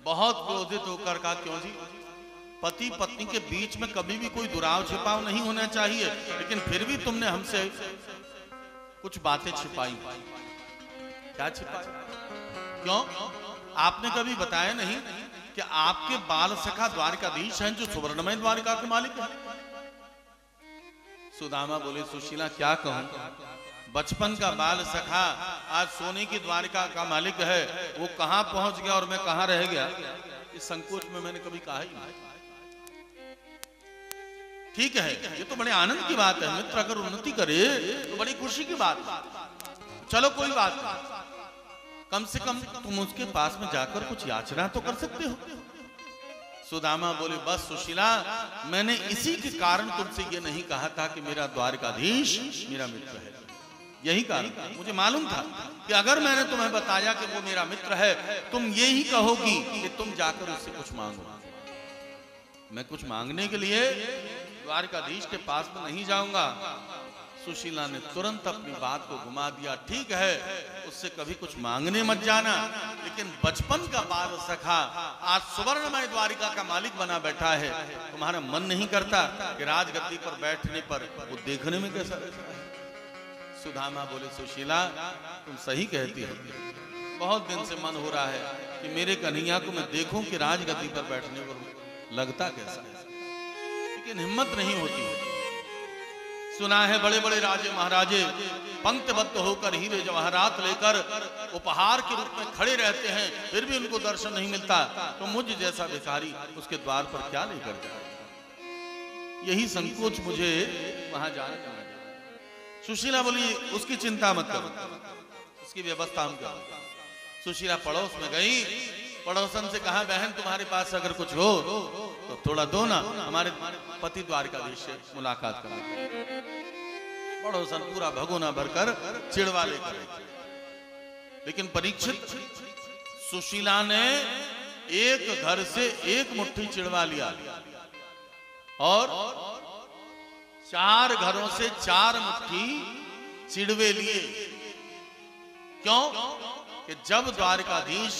बहुत क्रोधित होकर कहा क्यों जी, पति पत्नी के बीच में कभी भी कोई दुराव छिपाव नहीं होना चाहिए, लेकिन फिर भी तुमने हमसे कुछ बातें छिपाई। क्या छिपाई? क्यों? आपने कभी बताया नहीं कि आपके बाल सखा द्वारिकाधीश हैं जो सुवर्णमय द्वारिका के मालिक हैं। सुदामा बोले, सुशीला क्या कहूं, बचपन का बाल सखा आज सोने की द्वारिका का मालिक है, वो कहां पहुंच गया और मैं कहां रह गया, इस संकोच में मैंने कभी कहा ही नहीं। ठीक है, ये तो बड़े आनंद की बात है, मित्र अगर उन्नति करे तो बड़ी खुशी की बात है। चलो कोई बात नहीं, कम से कम तुम उसके पास में जाकर कुछ याचना तो कर सकते हो। सुदामा बोले, बस सुशीला, मैंने इसी के कारण तुमसे ये नहीं कहा था कि मेरा द्वारिकाधीश मेरा मित्र है। यही कारण था, मुझे मालूम था कि अगर मैंने तुम्हें बताया कि वो मेरा मित्र है, तुम यही कहोगी कि तुम जाकर उससे कुछ मांगो। मैं कुछ मांगने के लिए द्वारिकाधीश के पास में नहीं जाऊंगा। सुशीला ने तुरंत अपनी बात को घुमा दिया। ठीक है, उससे कभी कुछ मांगने मत जाना, लेकिन बचपन का बाल सखा आज सुवर्णमय द्वारिका का मालिक बना बैठा है, तुम्हारा मन नहीं करता कि राजगद्दी पर बैठने पर वो देखने में कैसा रहता है? सुदामा बोले, सुशीला तुम सही कहती हो, बहुत दिन से मन हो रहा है कि मेरे कन्हैया को मैं देखूं कि राजगद्दी पर बैठने पर लगता कैसा है, लेकिन हिम्मत नहीं होती है। सुना है बड़े बड़े राजे महाराजे पंक्तिबद्ध होकर हीरे जवाहरात लेकर उपहार के रूप में खड़े रहते हैं, फिर भी उनको दर्शन नहीं मिलता, तो मुझ जैसा भिखारी उसके द्वार पर क्या लेकर जाए? यही संकोच मुझे वहां जाने का। सुशीला बोली, उसकी चिंता मत करो, उसकी व्यवस्था हम करो। सुशीला पड़ोस में गई, पड़ोसन से कहा, बहन तुम्हारे पास अगर कुछ हो तो थोड़ा दो ना, हमारे पति द्वारिकाधीश से मुलाकात करना। पड़ोसन पूरा भगोना भरकर चिड़वा लेकर, लेकिन परीक्षित सुशीला ने एक घर से एक मुट्ठी चिड़वा लिया और 4 घरों से 4 मुट्ठी चिड़वे लिए। क्यों? कि जब द्वारिकाधीश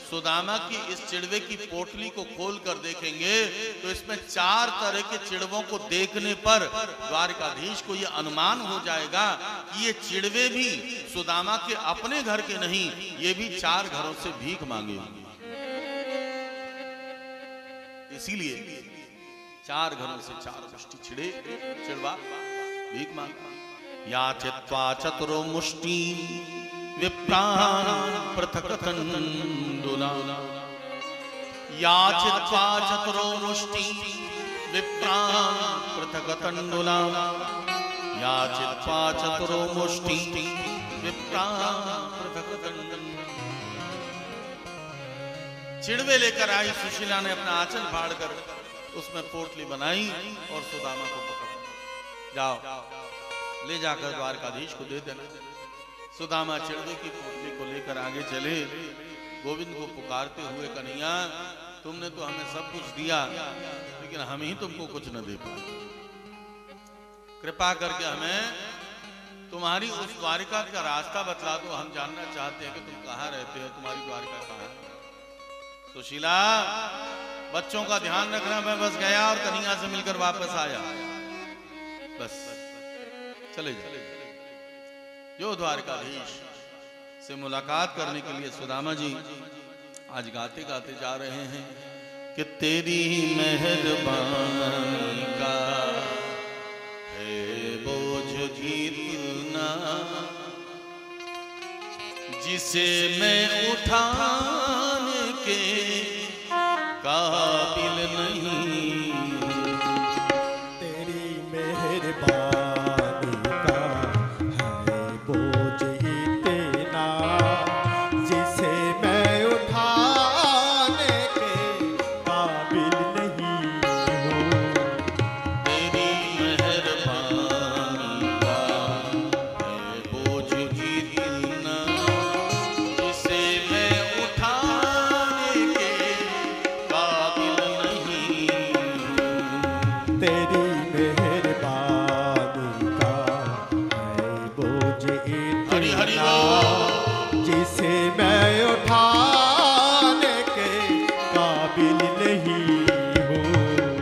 सुदामा की इस चिड़वे की पोटली को खोल कर देखेंगे तो इसमें 4 तरह के चिड़वों को देखने पर द्वारिकाधीश को यह अनुमान हो जाएगा कि ये चिड़वे भी सुदामा के अपने घर के नहीं, ये भी 4 घरों से भीख मांगे होंगे। इसीलिए 4 घरों से 4 मुष्टि चिड़वा भीख मांग। या चित्वा चतुरो मुष्टि विप्रान पृथक तंडुला, या चित्वा चतुरो मुष्टि विप्रान पृथक तंडुला, या चित्वा चतुरो मुष्टि विप्रान पृथक तंडुला। चिड़वे लेकर आई सुशीला ने अपना आंचल फाड़कर उसमें पोटली बनाई और सुदामा को पकड़, जाओ ले जाकर द्वारकाधीश को दे देना। सुदामा चिड़वे की पोटली को लेकर आगे चले, गोविंद को पुकारते हुए, कन्हैया तुमने तो हमें सब कुछ दिया, लेकिन हम ही तुमको कुछ न दे पाए, कृपा करके हमें तुम्हारी उस द्वारिका का रास्ता बतला दो, हम जानना चाहते हैं कि तुम कहाँ रहते हो, तुम्हारी द्वारिका कहाँ है। सुशीला बच्चों का ध्यान रखना, मैं बस गया और कन्हैया से मिलकर वापस आया, बस चले जाओ। जो द्वारकाधीश से मुलाकात करने के लिए सुदामा जी आज गाते गाते जा रहे हैं कि तेरी मेहरबानी का है बोझ जीतना, जिसे मैं उठाने के काबिल नहीं। तेरी मेहरबानी का है बोझ इतना, जिसे मैं उठाने के काबिल नहीं हूँ। तेरी मेहरबानी का है बोझ इतना, जिसे मैं उठाने के काबिल नहीं हूँ। तेरी मेहरबानी का है बोझ हरि हरि इतना, बोल। जिसे मैं उठाने के काबिल नहीं हूँ।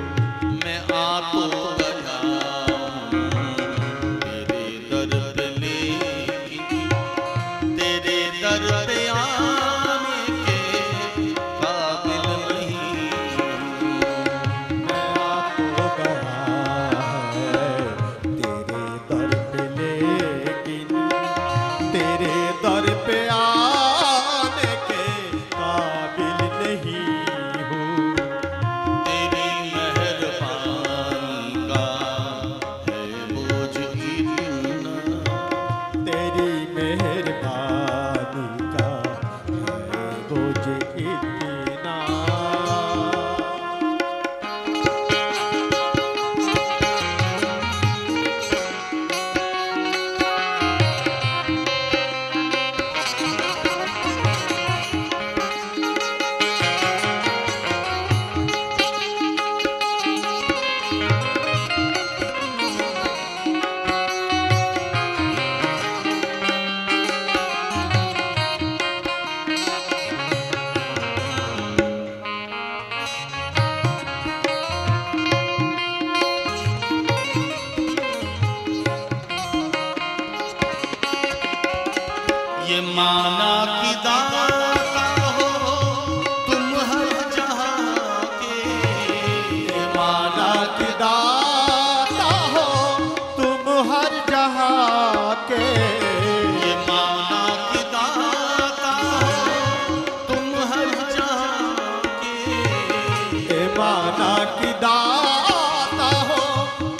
ये माना कि दाता हो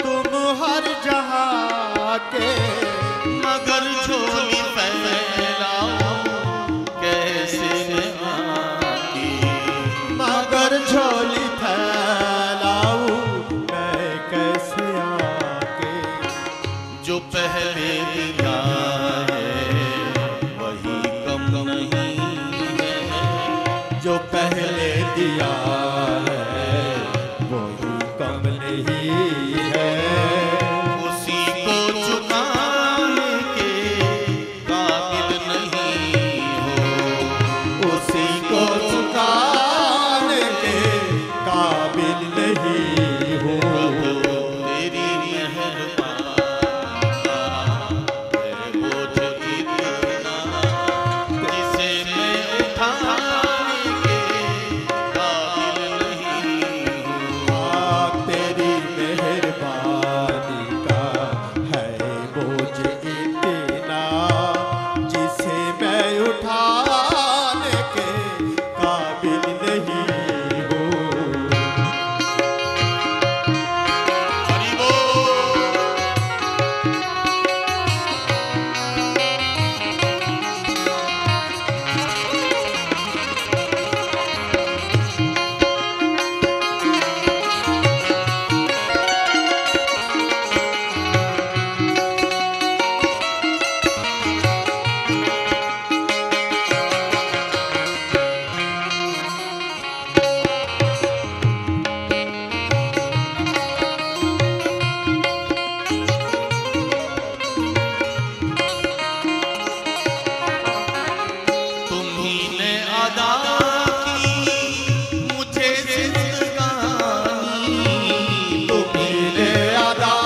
तुम हर जहाँ के, मगर झोली फैलाओ कैसे आकी, मगर झोली फैलाऊं मैं कैसे आके। जो पहले दिया है वही कम नहीं है, जो पहले दिया है वही कम नहीं है, उसी को चुकाने के काबिल नहीं हो, उसी को चुकाने के काबिल नहीं हो। तेरी मेहरबानी है बोझ इतना, जिसे मैं उठाने के काबिल नहीं हूँ। तेरी मेहरबानी का है बोझ इतना, जिसे मैं उठाने के काबिल नहीं हूँ। हरि बोल। तुम्ही ने अदा की मुझे जिंदगानी, तुमने अदा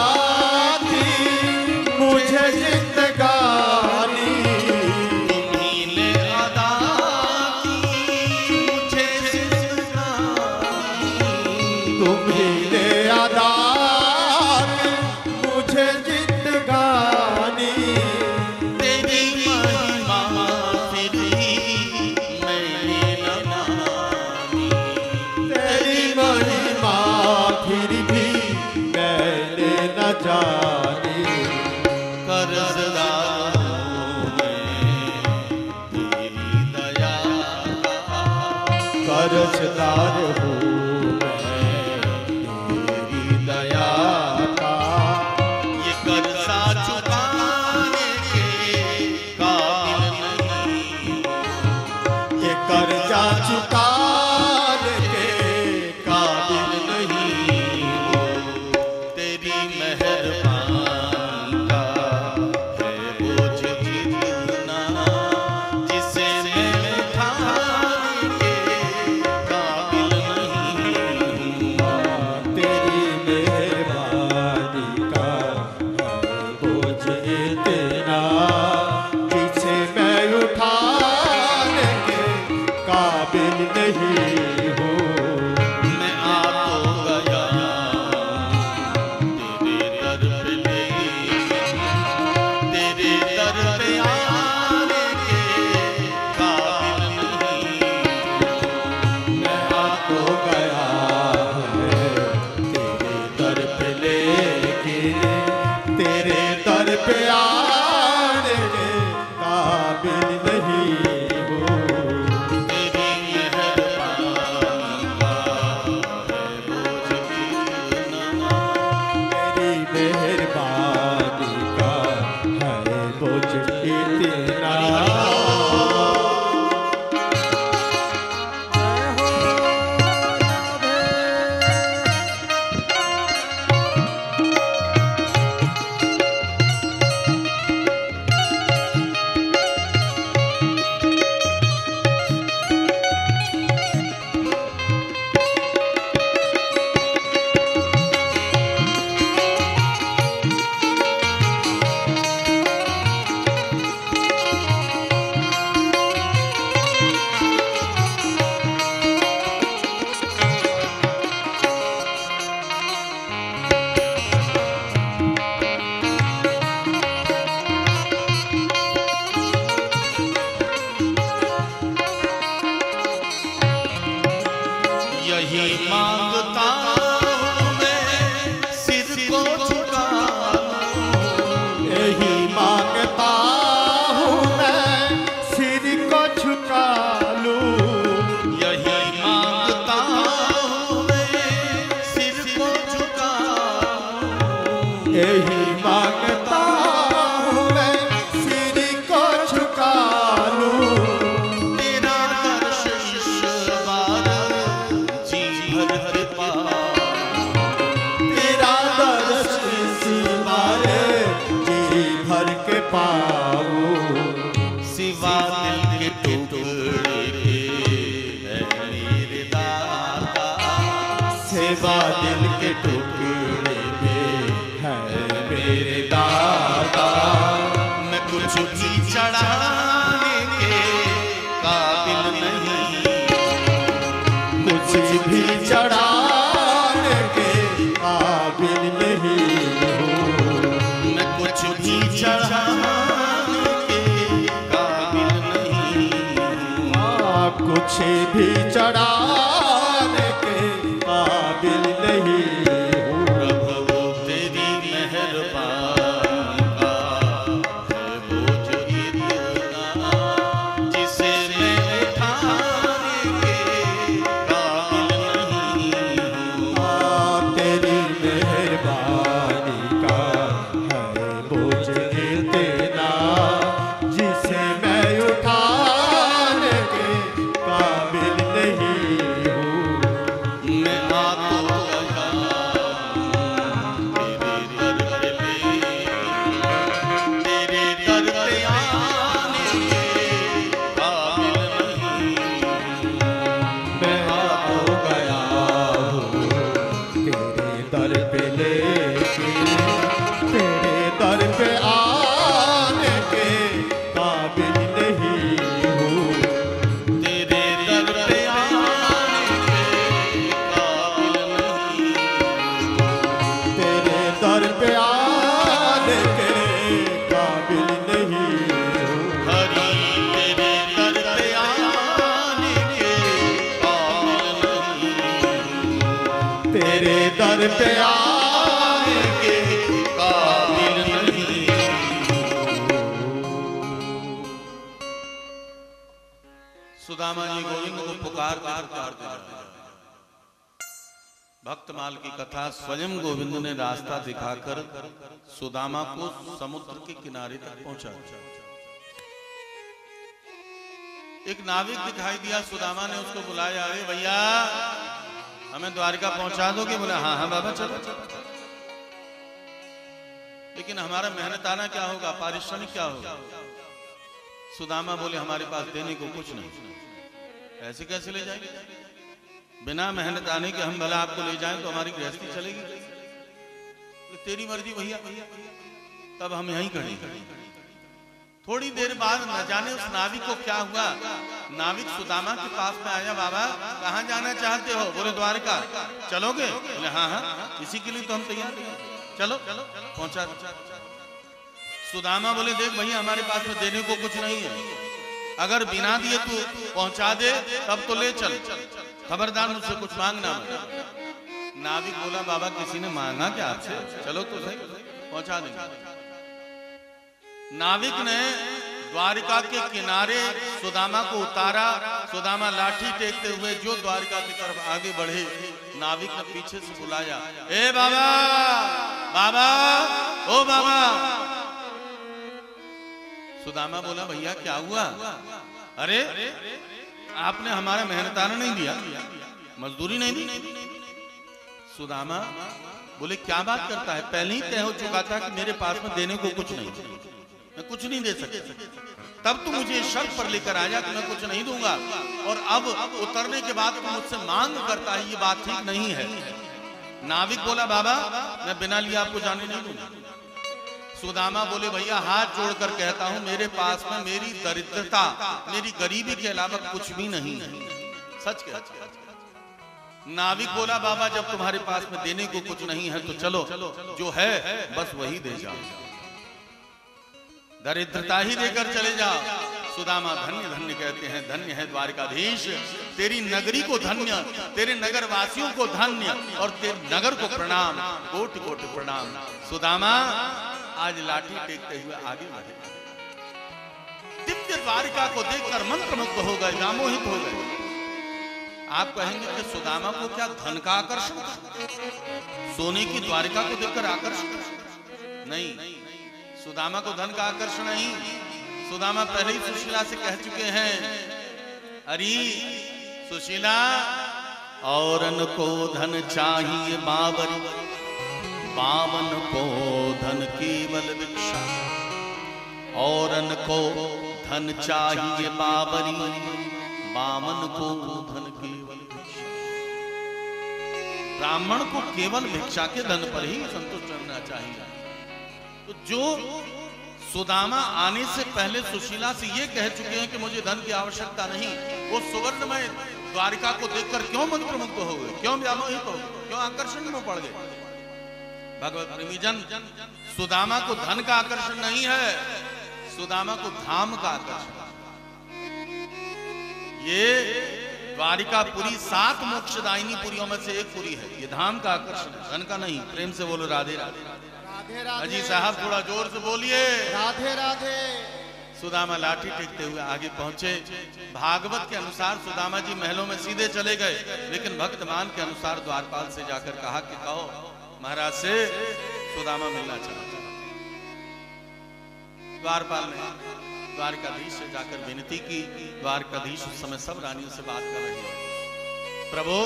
की मुझे जिंदगानी, तुम्ही ने अदा की मुझे जिंदगानी, तुमने अदा की मुझे जिंदगानी। तेरी महिमा फिर भी मैंने न मानी, तेरी महिमा फिर भी मैंने न जानी। कर्जदार हूँ मैं तेरी दया का, कर्जदार हूँ मैं तेरी दया मांगता हूँ मैं सिर को झुका लूं, यही मांगता हूँ मैं सिर को झुका लूं, यही मांगता हूँ मैं सिर को झुका लूं, यही मांगता हूँ मैं सिर को झुका लूं, तेरा दर्शन इस बार जी भर के पाऊं, तेरा दर्शन इस बार जी भर के पाऊं, सिवा दिल के टुकड़े के है मेरे दाता, सेवा दिल के टुकड़े में है मेरे दाता, मैं कुछ भी चढ़ाने के काबिल नहीं, कुछ भी चढ़ाने के काबिल नहीं हूँ, मैं कुछ भी चढ़ाने के काबिल नहीं हूँ, कुछ भी चढ़ाने के काबिल नहीं हूँ, प्रभु तेरी मेहरबानी का है बोझ इतना, जिसे मैं उठाने के काबिल नहीं हूँ, तेरी मेहरबानी का है बोझ इतना, जिसे मैं उठाने के काबिल नहीं हूँ, मैं आ तो गया तेरे दर पे आने के काबिल नहीं, मैं आ तो गया हूँ तेरे दर पे लेके, तेरे दर पे आने के काबिल नहीं हूँ, तेरे दर पे आने के काबिल नहीं, तेरे दर पे आने के काबिल नहीं हूँ, हरि तेरे दर पे आने के काबिल नहीं, तेरे दर पे आने के काबिल नहीं। सुदामा जी गोविंद को पुकार दे रहे हैं। भक्तमाल की कथा, स्वयं गोविंद ने रास्ता दिखाकर सुदामा को समुद्र के किनारे तक पहुंचा। एक नाविक दिखाई दिया, सुदामा ने उसको बुलाया, अरे भैया हमें द्वारिका पहुंचा दोगे? बोले हाँ हाँ बाबा चलो। लेकिन हमारा मेहनताना क्या होगा, पारिश्रमिक क्या होगा? सुदामा बोले हमारे पास देने को कुछ नहीं, ऐसे कैसे ले जाएंगे? बिना मेहनत आने के हम भला आपको ले जाएं तो हमारी गृहस्थी चलेगी? तो तेरी मर्जी भैया। तब हम यहीं खड़े। थोड़ी देर बाद न जाने उस नाविक को क्या हुआ, नाविक सुदामा के पास में आया, बाबा कहाँ जाना चाहते हो? बोले द्वारका। चलोगे? बोले हाँ हाँ इसी के लिए तो हम तैयार हैं, चलो पहुंचा। सुदामा बोले देख भैया हमारे पास में देने को कुछ नहीं है, अगर बिना दिए तू पहुंचा दे तब तो ले चल, खबरदार मुझसे कुछ मांगना मत। नाविक बोला बाबा किसी ने मांगा क्या आपसे? चलो तो सही पहुंचा देंगे। नाविक ने द्वारिका के किनारे सुदामा को उतारा। सुदामा लाठी टेकते हुए जो द्वारिका की तरफ आगे बढ़े, नाविक ने पीछे से बुलाया, ए बाबा बाबा ओ बाबा। सुदामा बोला भैया क्या हुआ? अरे आपने हमारा मेहनताना नहीं दिया, मजदूरी नहीं दी। सुदामा बोले क्या बात करता है, पहले ही तय हो चुका था कि मेरे पास में देने को कुछ नहीं, मैं कुछ नहीं दे सकता। तब तू मुझे शर्त पर लेकर आया कि मैं कुछ नहीं दूंगा, और अब उतरने के बाद तू मुझसे मांग करता है, ये बात ठीक नहीं है। नाविक बोला बाबा मैं बिना लिए आपको जाने नहीं दूंगा। सुदामा बोले भैया हाथ जोड़कर कहता हूं मेरे पास में मेरी दरिद्रता, मेरी गरीबी के अलावा कुछ भी नहीं है, सच कहता। नाविक बोला बाबा जब तुम्हारे पास में देने को कुछ नहीं है तो चलो जो है बस वही दे जाओ, दरिद्रता ही देकर चले जाओ। सुदामा धन्य धन्य कहते हैं, धन्य है द्वारिकाधीश तेरी नगरी को धन्य, तेरे नगर वासियों को धन्य और तेरे नगर को प्रणाम, कोटि कोटि प्रणाम। सुदामा आज लाठी टेकते हुए आगे बढ़े। दिव्य द्वारिका को देखकर मंत्रमुग्ध हो गए, व्यामोहित हो गए। आप कहेंगे कि सुदामा को क्या धन का आकर्षण था? सोने की द्वारिका को देखकर आकर्षण? नहीं, सुदामा को धन का आकर्षण नहीं। सुदामा पहले ही सुशीला से कह चुके हैं, अरे सुशीला, औरन को धन चाहिए बावरी, बावन को धन केवल भिक्षा। औरन को धन चाहिए बावरी, बामन को धन केवल भिक्षा। ब्राह्मण को केवल भिक्षा के धन पर ही संतुष्ट रहना चाहिए। तो जो सुदामा आने से पहले सुशीला से ये कह चुके हैं कि मुझे धन की आवश्यकता नहीं, वो सुवर्णमय द्वारिका को देखकर क्यों मंत्रमुग्ध हो गए, क्यों व्यामोहित हो गए, क्यों आकर्षण में पड़ गए? भगवत प्रेमीजन, सुदामा को धन का आकर्षण नहीं है, सुदामा को धाम का आकर्षण। ये द्वारिकापुरी 7 मोक्षदायिनी पुरियों में से एक पुरी है, ये धाम का आकर्षण, धन का नहीं। प्रेम से बोलो राधे राधे। अजी साहब थोड़ा जोर से बोलिए राधे राधे। सुदामा लाठी टेकते हुए आगे पहुंचे। भागवत के अनुसार सुदामा जी महलों में सीधे चले गए, लेकिन भक्तमान के अनुसार द्वारपाल से जाकर कहा कि कहो महाराज से सुदामा मिलना चाहता। द्वारपाल ने द्वारकाधीश से जाकर विनती की। द्वारकाधीश उस समय सब रानियों से बात कर रहे हैं। प्रभु,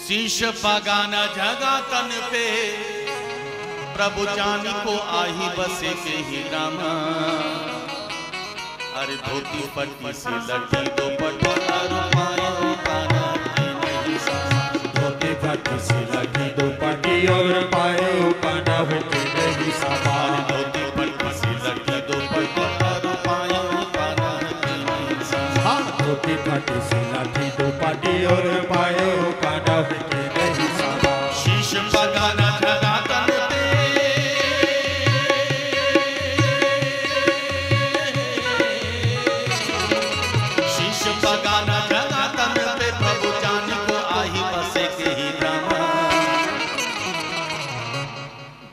शीश पगाना जगा तन पे, प्रभु जानी को आही बसे के ही रामा। अरे धोती पट्टी से लगी दो पटोला रुपायों का नहीं सामा। धोती पट्टी से लगी दो पट्टी और पायों का नहीं सामा। धोती पट्टी से लगी दो पटोला रुपायों का नहीं सामा। धोती पट्टी से लगी दो पट्टी और पायों का नहीं सामा। शीश पगाना जगा तन पे, पगाना जगा तन पे, प्रभु जानी को आही बसे के ही रामा।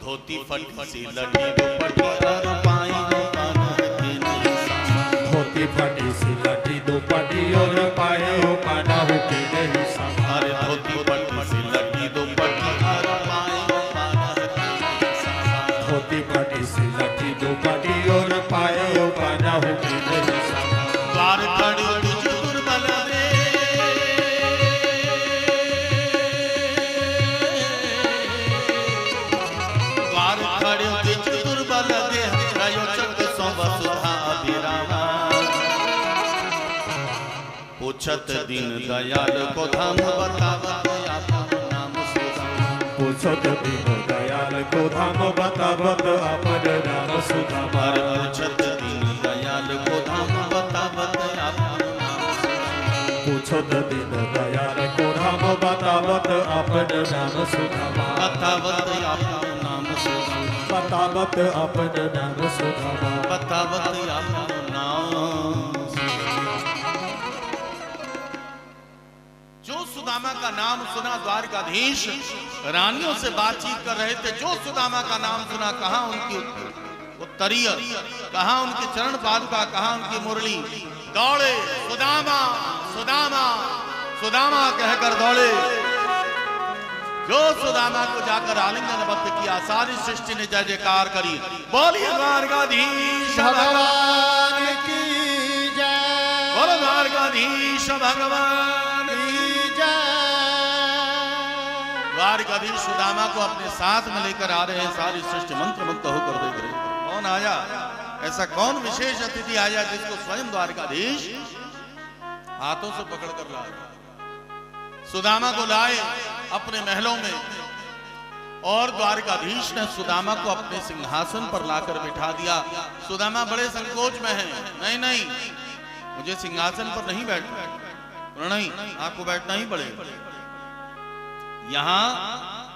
धोती फटी सी लगी दो पटिया रुपायों का नहीं सामा। धोती फटी सी लगी दो पट्टी और पायों का नहीं सामा। अरे धोती फटी सी लगी दो पटिया रुपायों का नहीं सामा। धोती फटी सी लगी दो पट्टी और पायों का नहीं सामा। द्वार खड़ी पूछत दीन दयाल को धाम बतावत आपन नाम सुदामा। पूछत दीन दयाल को धाम बतावत आपन नाम सुदामा। पूछत दीन दयाल को धाम बतावत आपन नाम सुदामा। पूछत दीन दयाल को धाम बतावत आपन नाम सुदामा। बतावत आपन नाम सुदामा। बतावत आपन नाम सुदामा। बतावत आपन नाम। जो सुदामा का नाम सुना, द्वारकाधीश रानियों से बातचीत कर रहे थे। जो सुदामा का नाम सुना, कहाँ उनकी उत्तरीय, कहाँ उनके चरण पादुका, कहाँ उनकी मुरली। दौड़े सुदामा सुदामा सुदामा कहकर दौड़े। जो सुदामा को जाकर आलिंगनबद्ध किया, सारी सृष्टि ने जय जयकार करी। बोलिए द्वारकाधीश भगवान की जय। बोलो द्वारकाधीश भगवान। द्वारकाधीश सुदामा को अपने साथ में लेकर आ रहे हैं। सारी सृष्टि मंत्रमुग्ध होकर देख रही है। कौन आया? ऐसा कौन विशेष अतिथि आया जिसको स्वयं द्वारकाधीश हाथों से पकड़ कर लाए? सुदामा को लाए अपने महलों में, और द्वारकाधीश ने सुदामा को अपने सिंहासन पर लाकर बिठा दिया। सुदामा बड़े संकोच में हैं। नहीं नहीं, मुझे सिंहासन पर नहीं बैठना, नहीं, आपको बैठना ही पड़ेगा। यहां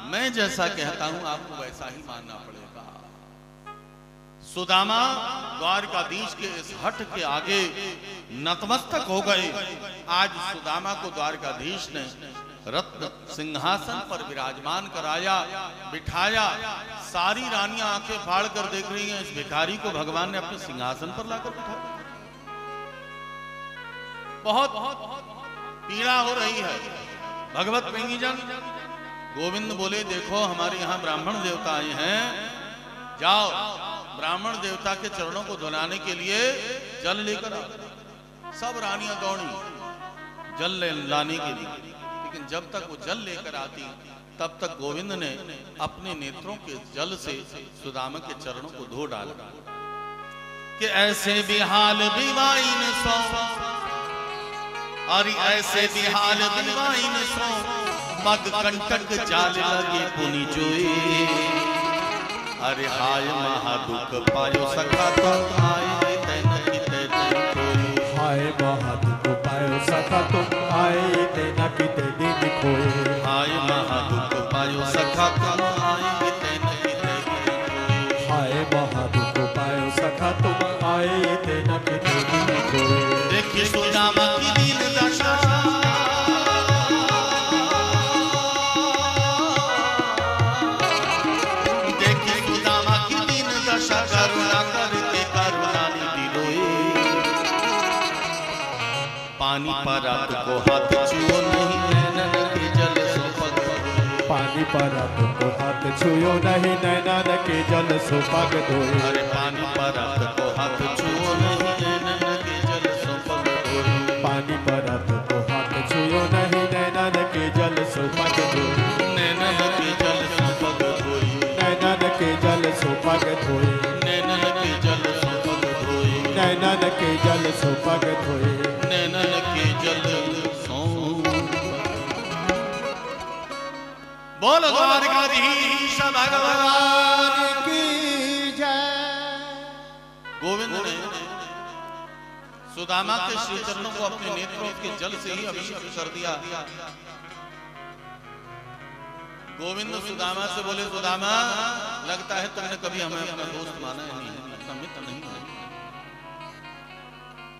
मैं जैसा कहता हूं आपको वैसा ही मानना पड़ेगा। सुदामा द्वारकाधीश के इस हठ के आगे नतमस्तक हो गए। आज सुदामा को द्वारकाधीश ने रत्न सिंहासन पर विराजमान कराया, बिठाया। सारी रानियां आंखें फाड़ कर देख रही हैं, इस भिखारी को भगवान ने अपने सिंहासन पर लाकर बिठाया। बहुत पीड़ा हो रही है। भगवत प्रेमीजन, गोविंद बोले देखो हमारे यहाँ ब्राह्मण देवता आए हैं, जाओ ब्राह्मण देवता के चरणों को धुलाने के लिए जल लेकर आओ। सब रानियां दौड़ी जल लाने के लिए, लेकिन जब तक वो जल लेकर आती तब तक गोविंद ने अपने नेत्रों के जल से सुदामा के चरणों को धो डाला कि ऐसे बिहाल बिवाइन सो, और ऐसे बिहाल बिवाइन सो, मग कंटक जाल लगे पुनि जोए। अरे हाय महादुख पायो सखा तुम आए तैन की तैन कोई। हाय महादुख पायो सखा तुम आए तैन की तैन कोई। हाय महादुख पायो सखा तुम आए तैन की तैन कोई। हाय महादुख पायो सखा तुम आए तैन की तैन कोई। देखिए सुदामा की दीन दशा, करुणा करके करुणा निधि रोए। पानी परात को हाथ छुओ नहीं, नैनन के जल सो पग धोए। पानी परात को हाथ छुओ नहीं, नैनन के जल सो पग धोए। अरे पानी परात को हाथ छुओ नहीं, नैनन के जल सो पग धोए। पानी परात को हाथ छुओ नहीं, नैनन के जल सो पग धोए। नैनन के जल सो पग धोए। नैनन के जल सो पग धोए। नैनन के जल सो पग धोए। नैनन के जल सो पग धोए। नैनन के जल सो। बोल द्वारकाधीश भगवान की जय। गोविंद ने सुदामा के श्री चरणों को अपने नेत्रों के जल से ही अभिषेक कर दिया। गोविंद सुदामा से बोले सुदामा, लगता है तुमने कभी हमें अपना दोस्त माना है, नहीं अपना मित्र नहीं माना।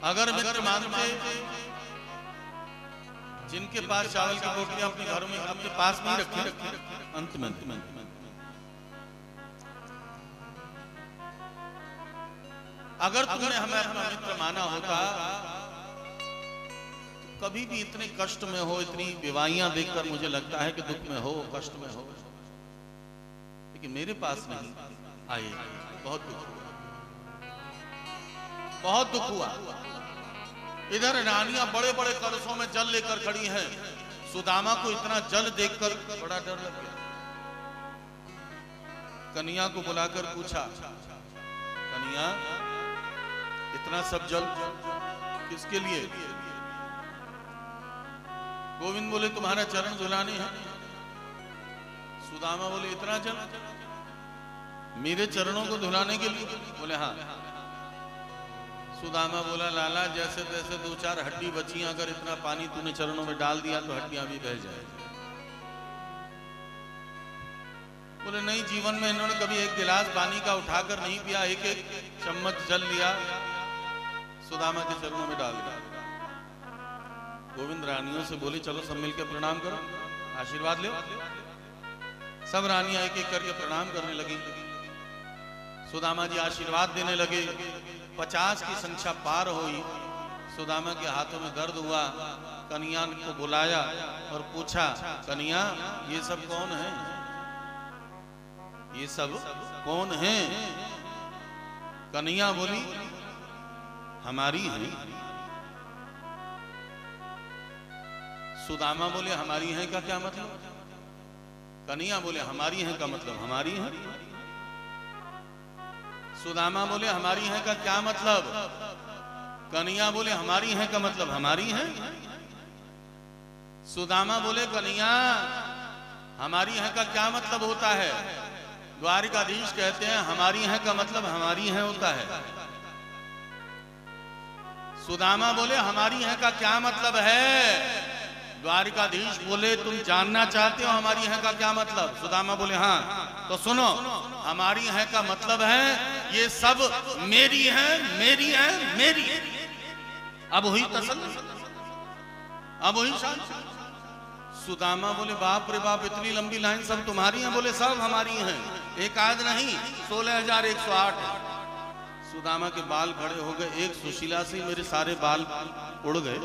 अगर मित्र मानते, जिनके पास चावल की रोटियां अपने घरों में अपने पास में रखी, अंत में अगर तुमने हमें अपना मित्र माना होता, कभी भी इतने कष्ट में हो, इतनी बीमारियां देखकर मुझे लगता है कि दुख में हो, कष्ट में हो, लेकिन मेरे पास नहीं आए। बहुत दुख हुआ, बहुत दुख हुआ। इधर रानियां बड़े बड़े कलशों में जल लेकर खड़ी हैं। सुदामा को इतना जल देखकर बड़ा डर लग गया। कन्या को बुलाकर पूछा, कन्या इतना सब जल किसके लिए? गोविंद बोले तुम्हारा चरण धुलाने हैं। सुदामा बोले इतना जल मेरे चरणों को धुलाने के लिए? बोले हाँ। सुदामा बोला लाला, जैसे तैसे दो चार हड्डी बची, अगर इतना पानी तूने चरणों में डाल दिया तो हड्डियां भी बह जाए। बोले नहीं, जीवन में इन्होंने कभी एक गिलास पानी का उठाकर नहीं पिया, एक एक चम्मच जल लिया, सुदामा के चरणों में डाल दिया। गोविंद रानियों से बोले चलो सब मिलकर प्रणाम करो, आशीर्वाद लो। सब रानियां एक एक करके प्रणाम करने लगी। सुदामा जी आशीर्वाद देने लगे। 50 की संख्या पार हुई। सुदामा के हाथों में दर्द हुआ। कन्या को बुलाया और पूछा, कन्या ये सब कौन है? ये सब कौन है? कन्या बोली हमारी है। सुदामा बोले हमारी है का क्या मतलब? कन्या बोले हमारी है का मतलब हमारी है। सुदामा बोले हमारी है का क्या मतलब? कन्या बोले हमारी है का मतलब हमारी है। सुदामा बोले कन्या हमारी है का क्या मतलब होता है? द्वारिकाधीश कहते हैं हमारी है का मतलब हमारी है होता है। सुदामा बोले हमारी है का क्या मतलब है? द्वारिकाधीश बोले तुम जानना चाहते हो हमारी है का क्या मतलब? सुदामा बोले हाँ। तो सुनो, हमारी है का मतलब है ये सब मेरी हैं, मेरी हैं, मेरी। अब हुई तसल्ली, अब हुई शांति। सुदामा बोले बाप रे बाप, इतनी लंबी लाइन सब तुम्हारी हैं? बोले सब हमारी हैं, एक आध नहीं, 16,108। सुदामा के बाल खड़े हो गए, एक सुशीला से मेरे सारे बाल उड़ गए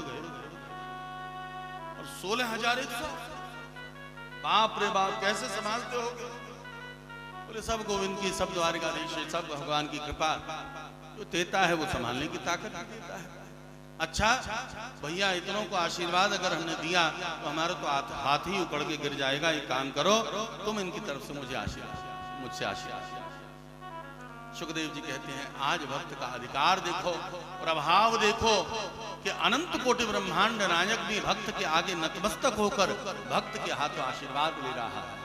और 16,100। बाप रे बाप, कैसे संभालते हो? बोले सब गोविंद की, सब द्वारिकाधीश, सब भगवान की कृपा, जो देता है वो संभालने की ताकत देता है। अच्छा भैया, इतनों को आशीर्वाद अगर हमने दिया तो हमारा तो हाथ ही उकड़ के गिर जाएगा। एक काम करो, तुम इनकी तरफ से मुझे मुझसे आशीर्वाद। सुखदेव जी कहते हैं आज भक्त का अधिकार देखो, प्रभाव देखो कि अनंत कोटि ब्रह्मांड नायक भी भक्त के आगे नतमस्तक होकर भक्त के हाथों आशीर्वाद ले रहा है।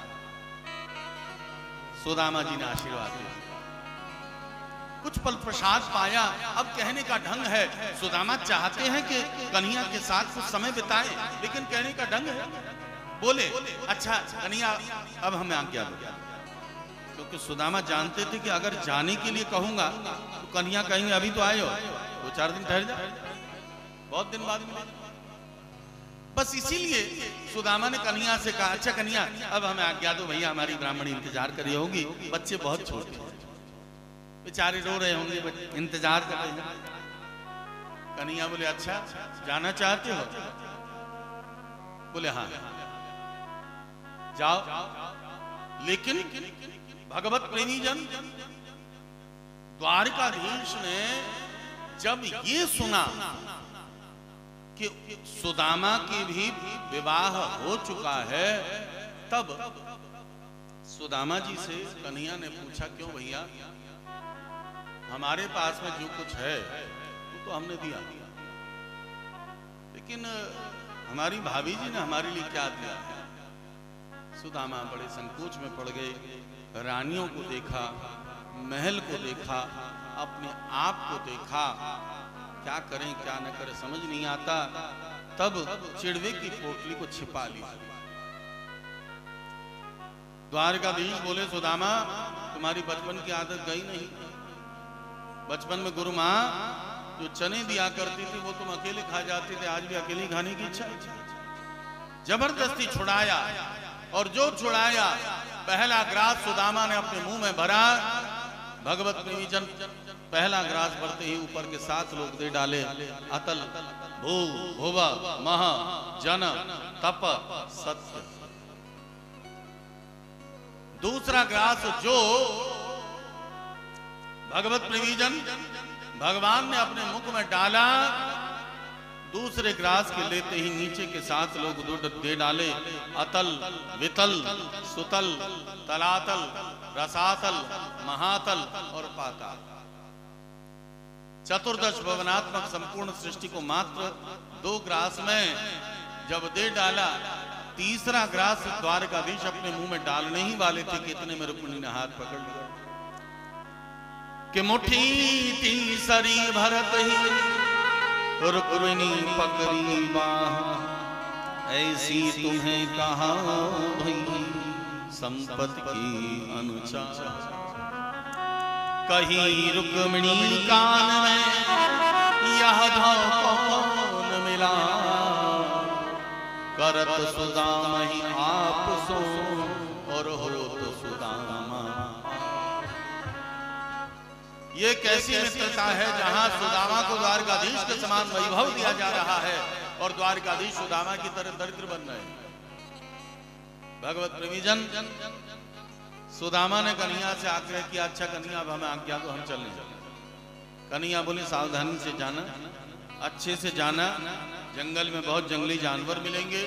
सुदामा जी ने आशीर्वाद दिया, कुछ पल प्रसाद पाया। अब कहने का ढंग है, सुदामा चाहते हैं कि कन्हैया के साथ कुछ समय बिताएं, लेकिन कहने का ढंग है। बोले अच्छा कन्हैया अब हमें आज्ञा दो, क्योंकि सुदामा जानते थे कि अगर जाने के लिए कहूंगा तो कन्हैया कहेंगे अभी तो आए हो, 2-4 दिन ठहर जा, बहुत दिन बाद मिले। बस इसीलिए सुदामा ने कन्हैया से कहा अच्छा कन्हैया अब हमें आज्ञा दो, भैया हमारी ब्राह्मणी इंतजार कर रही होगी, बच्चे बहुत छोटे बेचारे रो रहे होंगे, इंतजार कर रहे हैं। कन्हैया बोले अच्छा जाना चाहते हो? बोले हाँ जाओ, लेकिन भगवत प्रेमी जन द्वारिकाधीश ने जब ये सुना कि सुदामा की भी विवाह हो चुका है, तब सुदामा जी से कन्हैया ने पूछा क्यों भैया, हमारे पास में जो कुछ है वो तो हमने दिया, लेकिन हमारी भाभी जी ने हमारे लिए क्या दिया? सुदामा बड़े संकोच में पड़ गए, रानियों को देखा, महल को देखा, अपने आप को देखा, क्या करें क्या न करें समझ नहीं आता। तब चिड़वे की पोटली को छिपा ली। द्वारकाधीश बोले सुदामा तुम्हारी बचपन की आदत गई नहीं? बचपन में गुरु माँ जो चने दिया करती थी वो तुम अकेले खा जाते थे, आज भी अकेले खाने की इच्छा। जबरदस्ती छुड़ाया, और जो छुड़ाया पहला ग्रास सुदामा ने अपने मुंह में भरा। भगवत प्रेमी जन पहला ग्रास भरते ही ऊपर के 7 लोग दे डाले, अतल भू भुव मह जन तप सत्य। दूसरा ग्रास जो भगवत प्रेमी जन भगवान ने अपने मुख में डाला, दूसरे ग्रास के लेते ही नीचे के 7 लोग दे डाले, अतल वितल सुतल तलातल रसातल महातल और पाताल। चतुर्दश भवनात्मक संपूर्ण सृष्टि को मात्र 2 ग्रास में जब दे डाला, तीसरा ग्रास द्वारकाधीश अपने मुंह में डालने ही वाले थे कि इतने में रुक्मिणी ने हाथ पकड़ लिया कि मुट्ठी तीसरी भरत ही रुक्मिणी पकड़ी बाह, ऐसी तुम्हें कहा भई संपत्ति की अनुचार। कही रुक्मिणी कान में यह कौन मिला, करत सुदामा ही आप सो और हो तो सुदामा। ये कैसी मित्रता है जहां सुदामा को द्वारकाधीश के समान वैभव दिया जा रहा है और द्वारकाधीश सुदामा की तरह दरिद्र बन रहे हैं। भगवत प्रेमी जन सुदामा ने कन्हैया से आग्रह किया अच्छा कन्हैया अब हमें आज्ञा दो, हम चलने। कन्हैया बोले सावधानी से जाना, अच्छे से जाना, जंगल में बहुत जंगली जानवर मिलेंगे,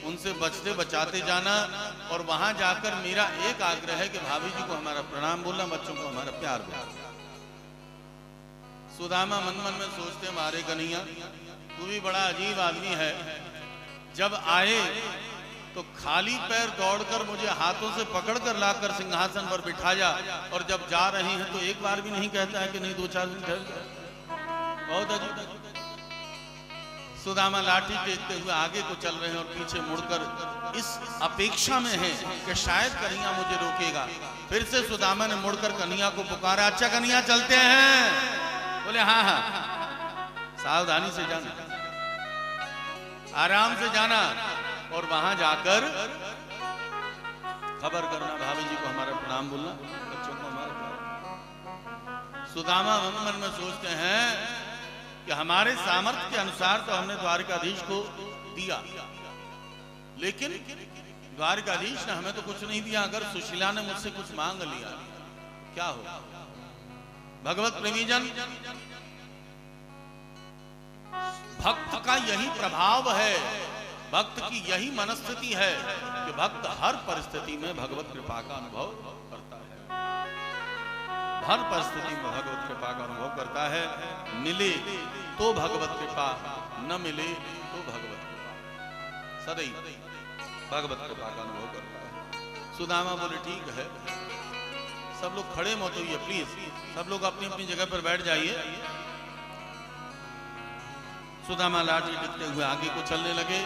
उनसे बचते बचाते जाना। और वहां जाकर मेरा एक आग्रह है कि भाभी जी को हमारा प्रणाम बोलना, बच्चों को हमारा प्यार बोलना। सुदामा मन मन में सोचते मारे कन्हैया तू भी बड़ा अजीब आदमी है, जब आए तो खाली पैर दौड़कर मुझे हाथों से पकड़कर लाकर सिंहासन पर बिठाया, और जब जा रहे हैं तो एक बार भी नहीं कहता है कि नहीं 2-4 दिन ठहर जाए। बहुत अजीब। सुदामा लाठी टेकते हुए आगे को चल रहे हैं और पीछे मुड़कर इस अपेक्षा में है कि शायद कन्हैया मुझे रोकेगा। फिर से सुदामा ने मुड़कर कन्हैया को पुकारा, अच्छा कन्हैया चलते हैं? बोले हाँ हाँ, सावधानी से जाना, आराम से जाना, और वहां जाकर खबर करना, भाभी जी को हमारा प्रणाम बोलना, बच्चों को हमारा प्रणाम। सुदामा मन में सोचते हैं कि हमारे सामर्थ्य के अनुसार तो हमने द्वारिकाधीश को दिया, लेकिन द्वारिकाधीश ने हमें तो कुछ नहीं दिया। अगर सुशीला ने मुझसे कुछ मांग लिया क्या हो? भगवत प्रेमीजन, भक्त का यही प्रभाव है, भक्त की यही मनस्थिति है कि भक्त हर परिस्थिति में भगवत कृपा का अनुभव करता है, हर परिस्थिति में भगवत कृपा का अनुभव करता है। मिले तो भगवत कृपा, न मिले तो भगवत कृपा, सदैव भगवत कृपा का अनुभव करता है। सुदामा बोले ठीक है, सब लोग खड़े मत होइए प्लीज, सब लोग अपनी अपनी जगह पर बैठ जाइए। सुदामा लाठी टिकते हुए आगे को चलने लगे।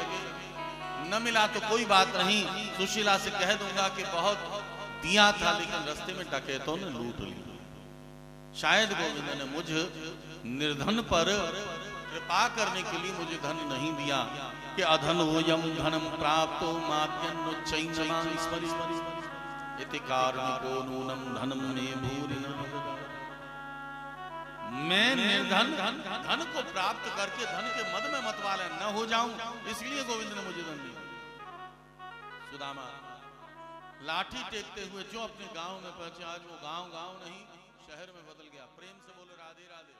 न मिला तो कोई बात नहीं, सुशीला से कह दूंगा कि बहुत दिया था लेकिन रास्ते में डकैतों ने लूट लिया। शायद गोविंद ने मुझ निर्धन पर कृपा करने के लिए मुझे धन नहीं दिया कि अधन हो यम धनम प्राप्तो मात्यन्नोच्चैनमास्मरि इति कार्मिको नूनम धनम मे भूरिना। मैं निर्धन धन को प्राप्त करके धन के मद में मतवाला न हो जाऊं, इसलिए गोविंद ने मुझे धन दिया। सुदामा लाठी टेकते हुए जो अपने गांव में पहुंचे, आज वो गांव गांव नहीं शहर में बदल गया। प्रेम से बोलो राधे राधे।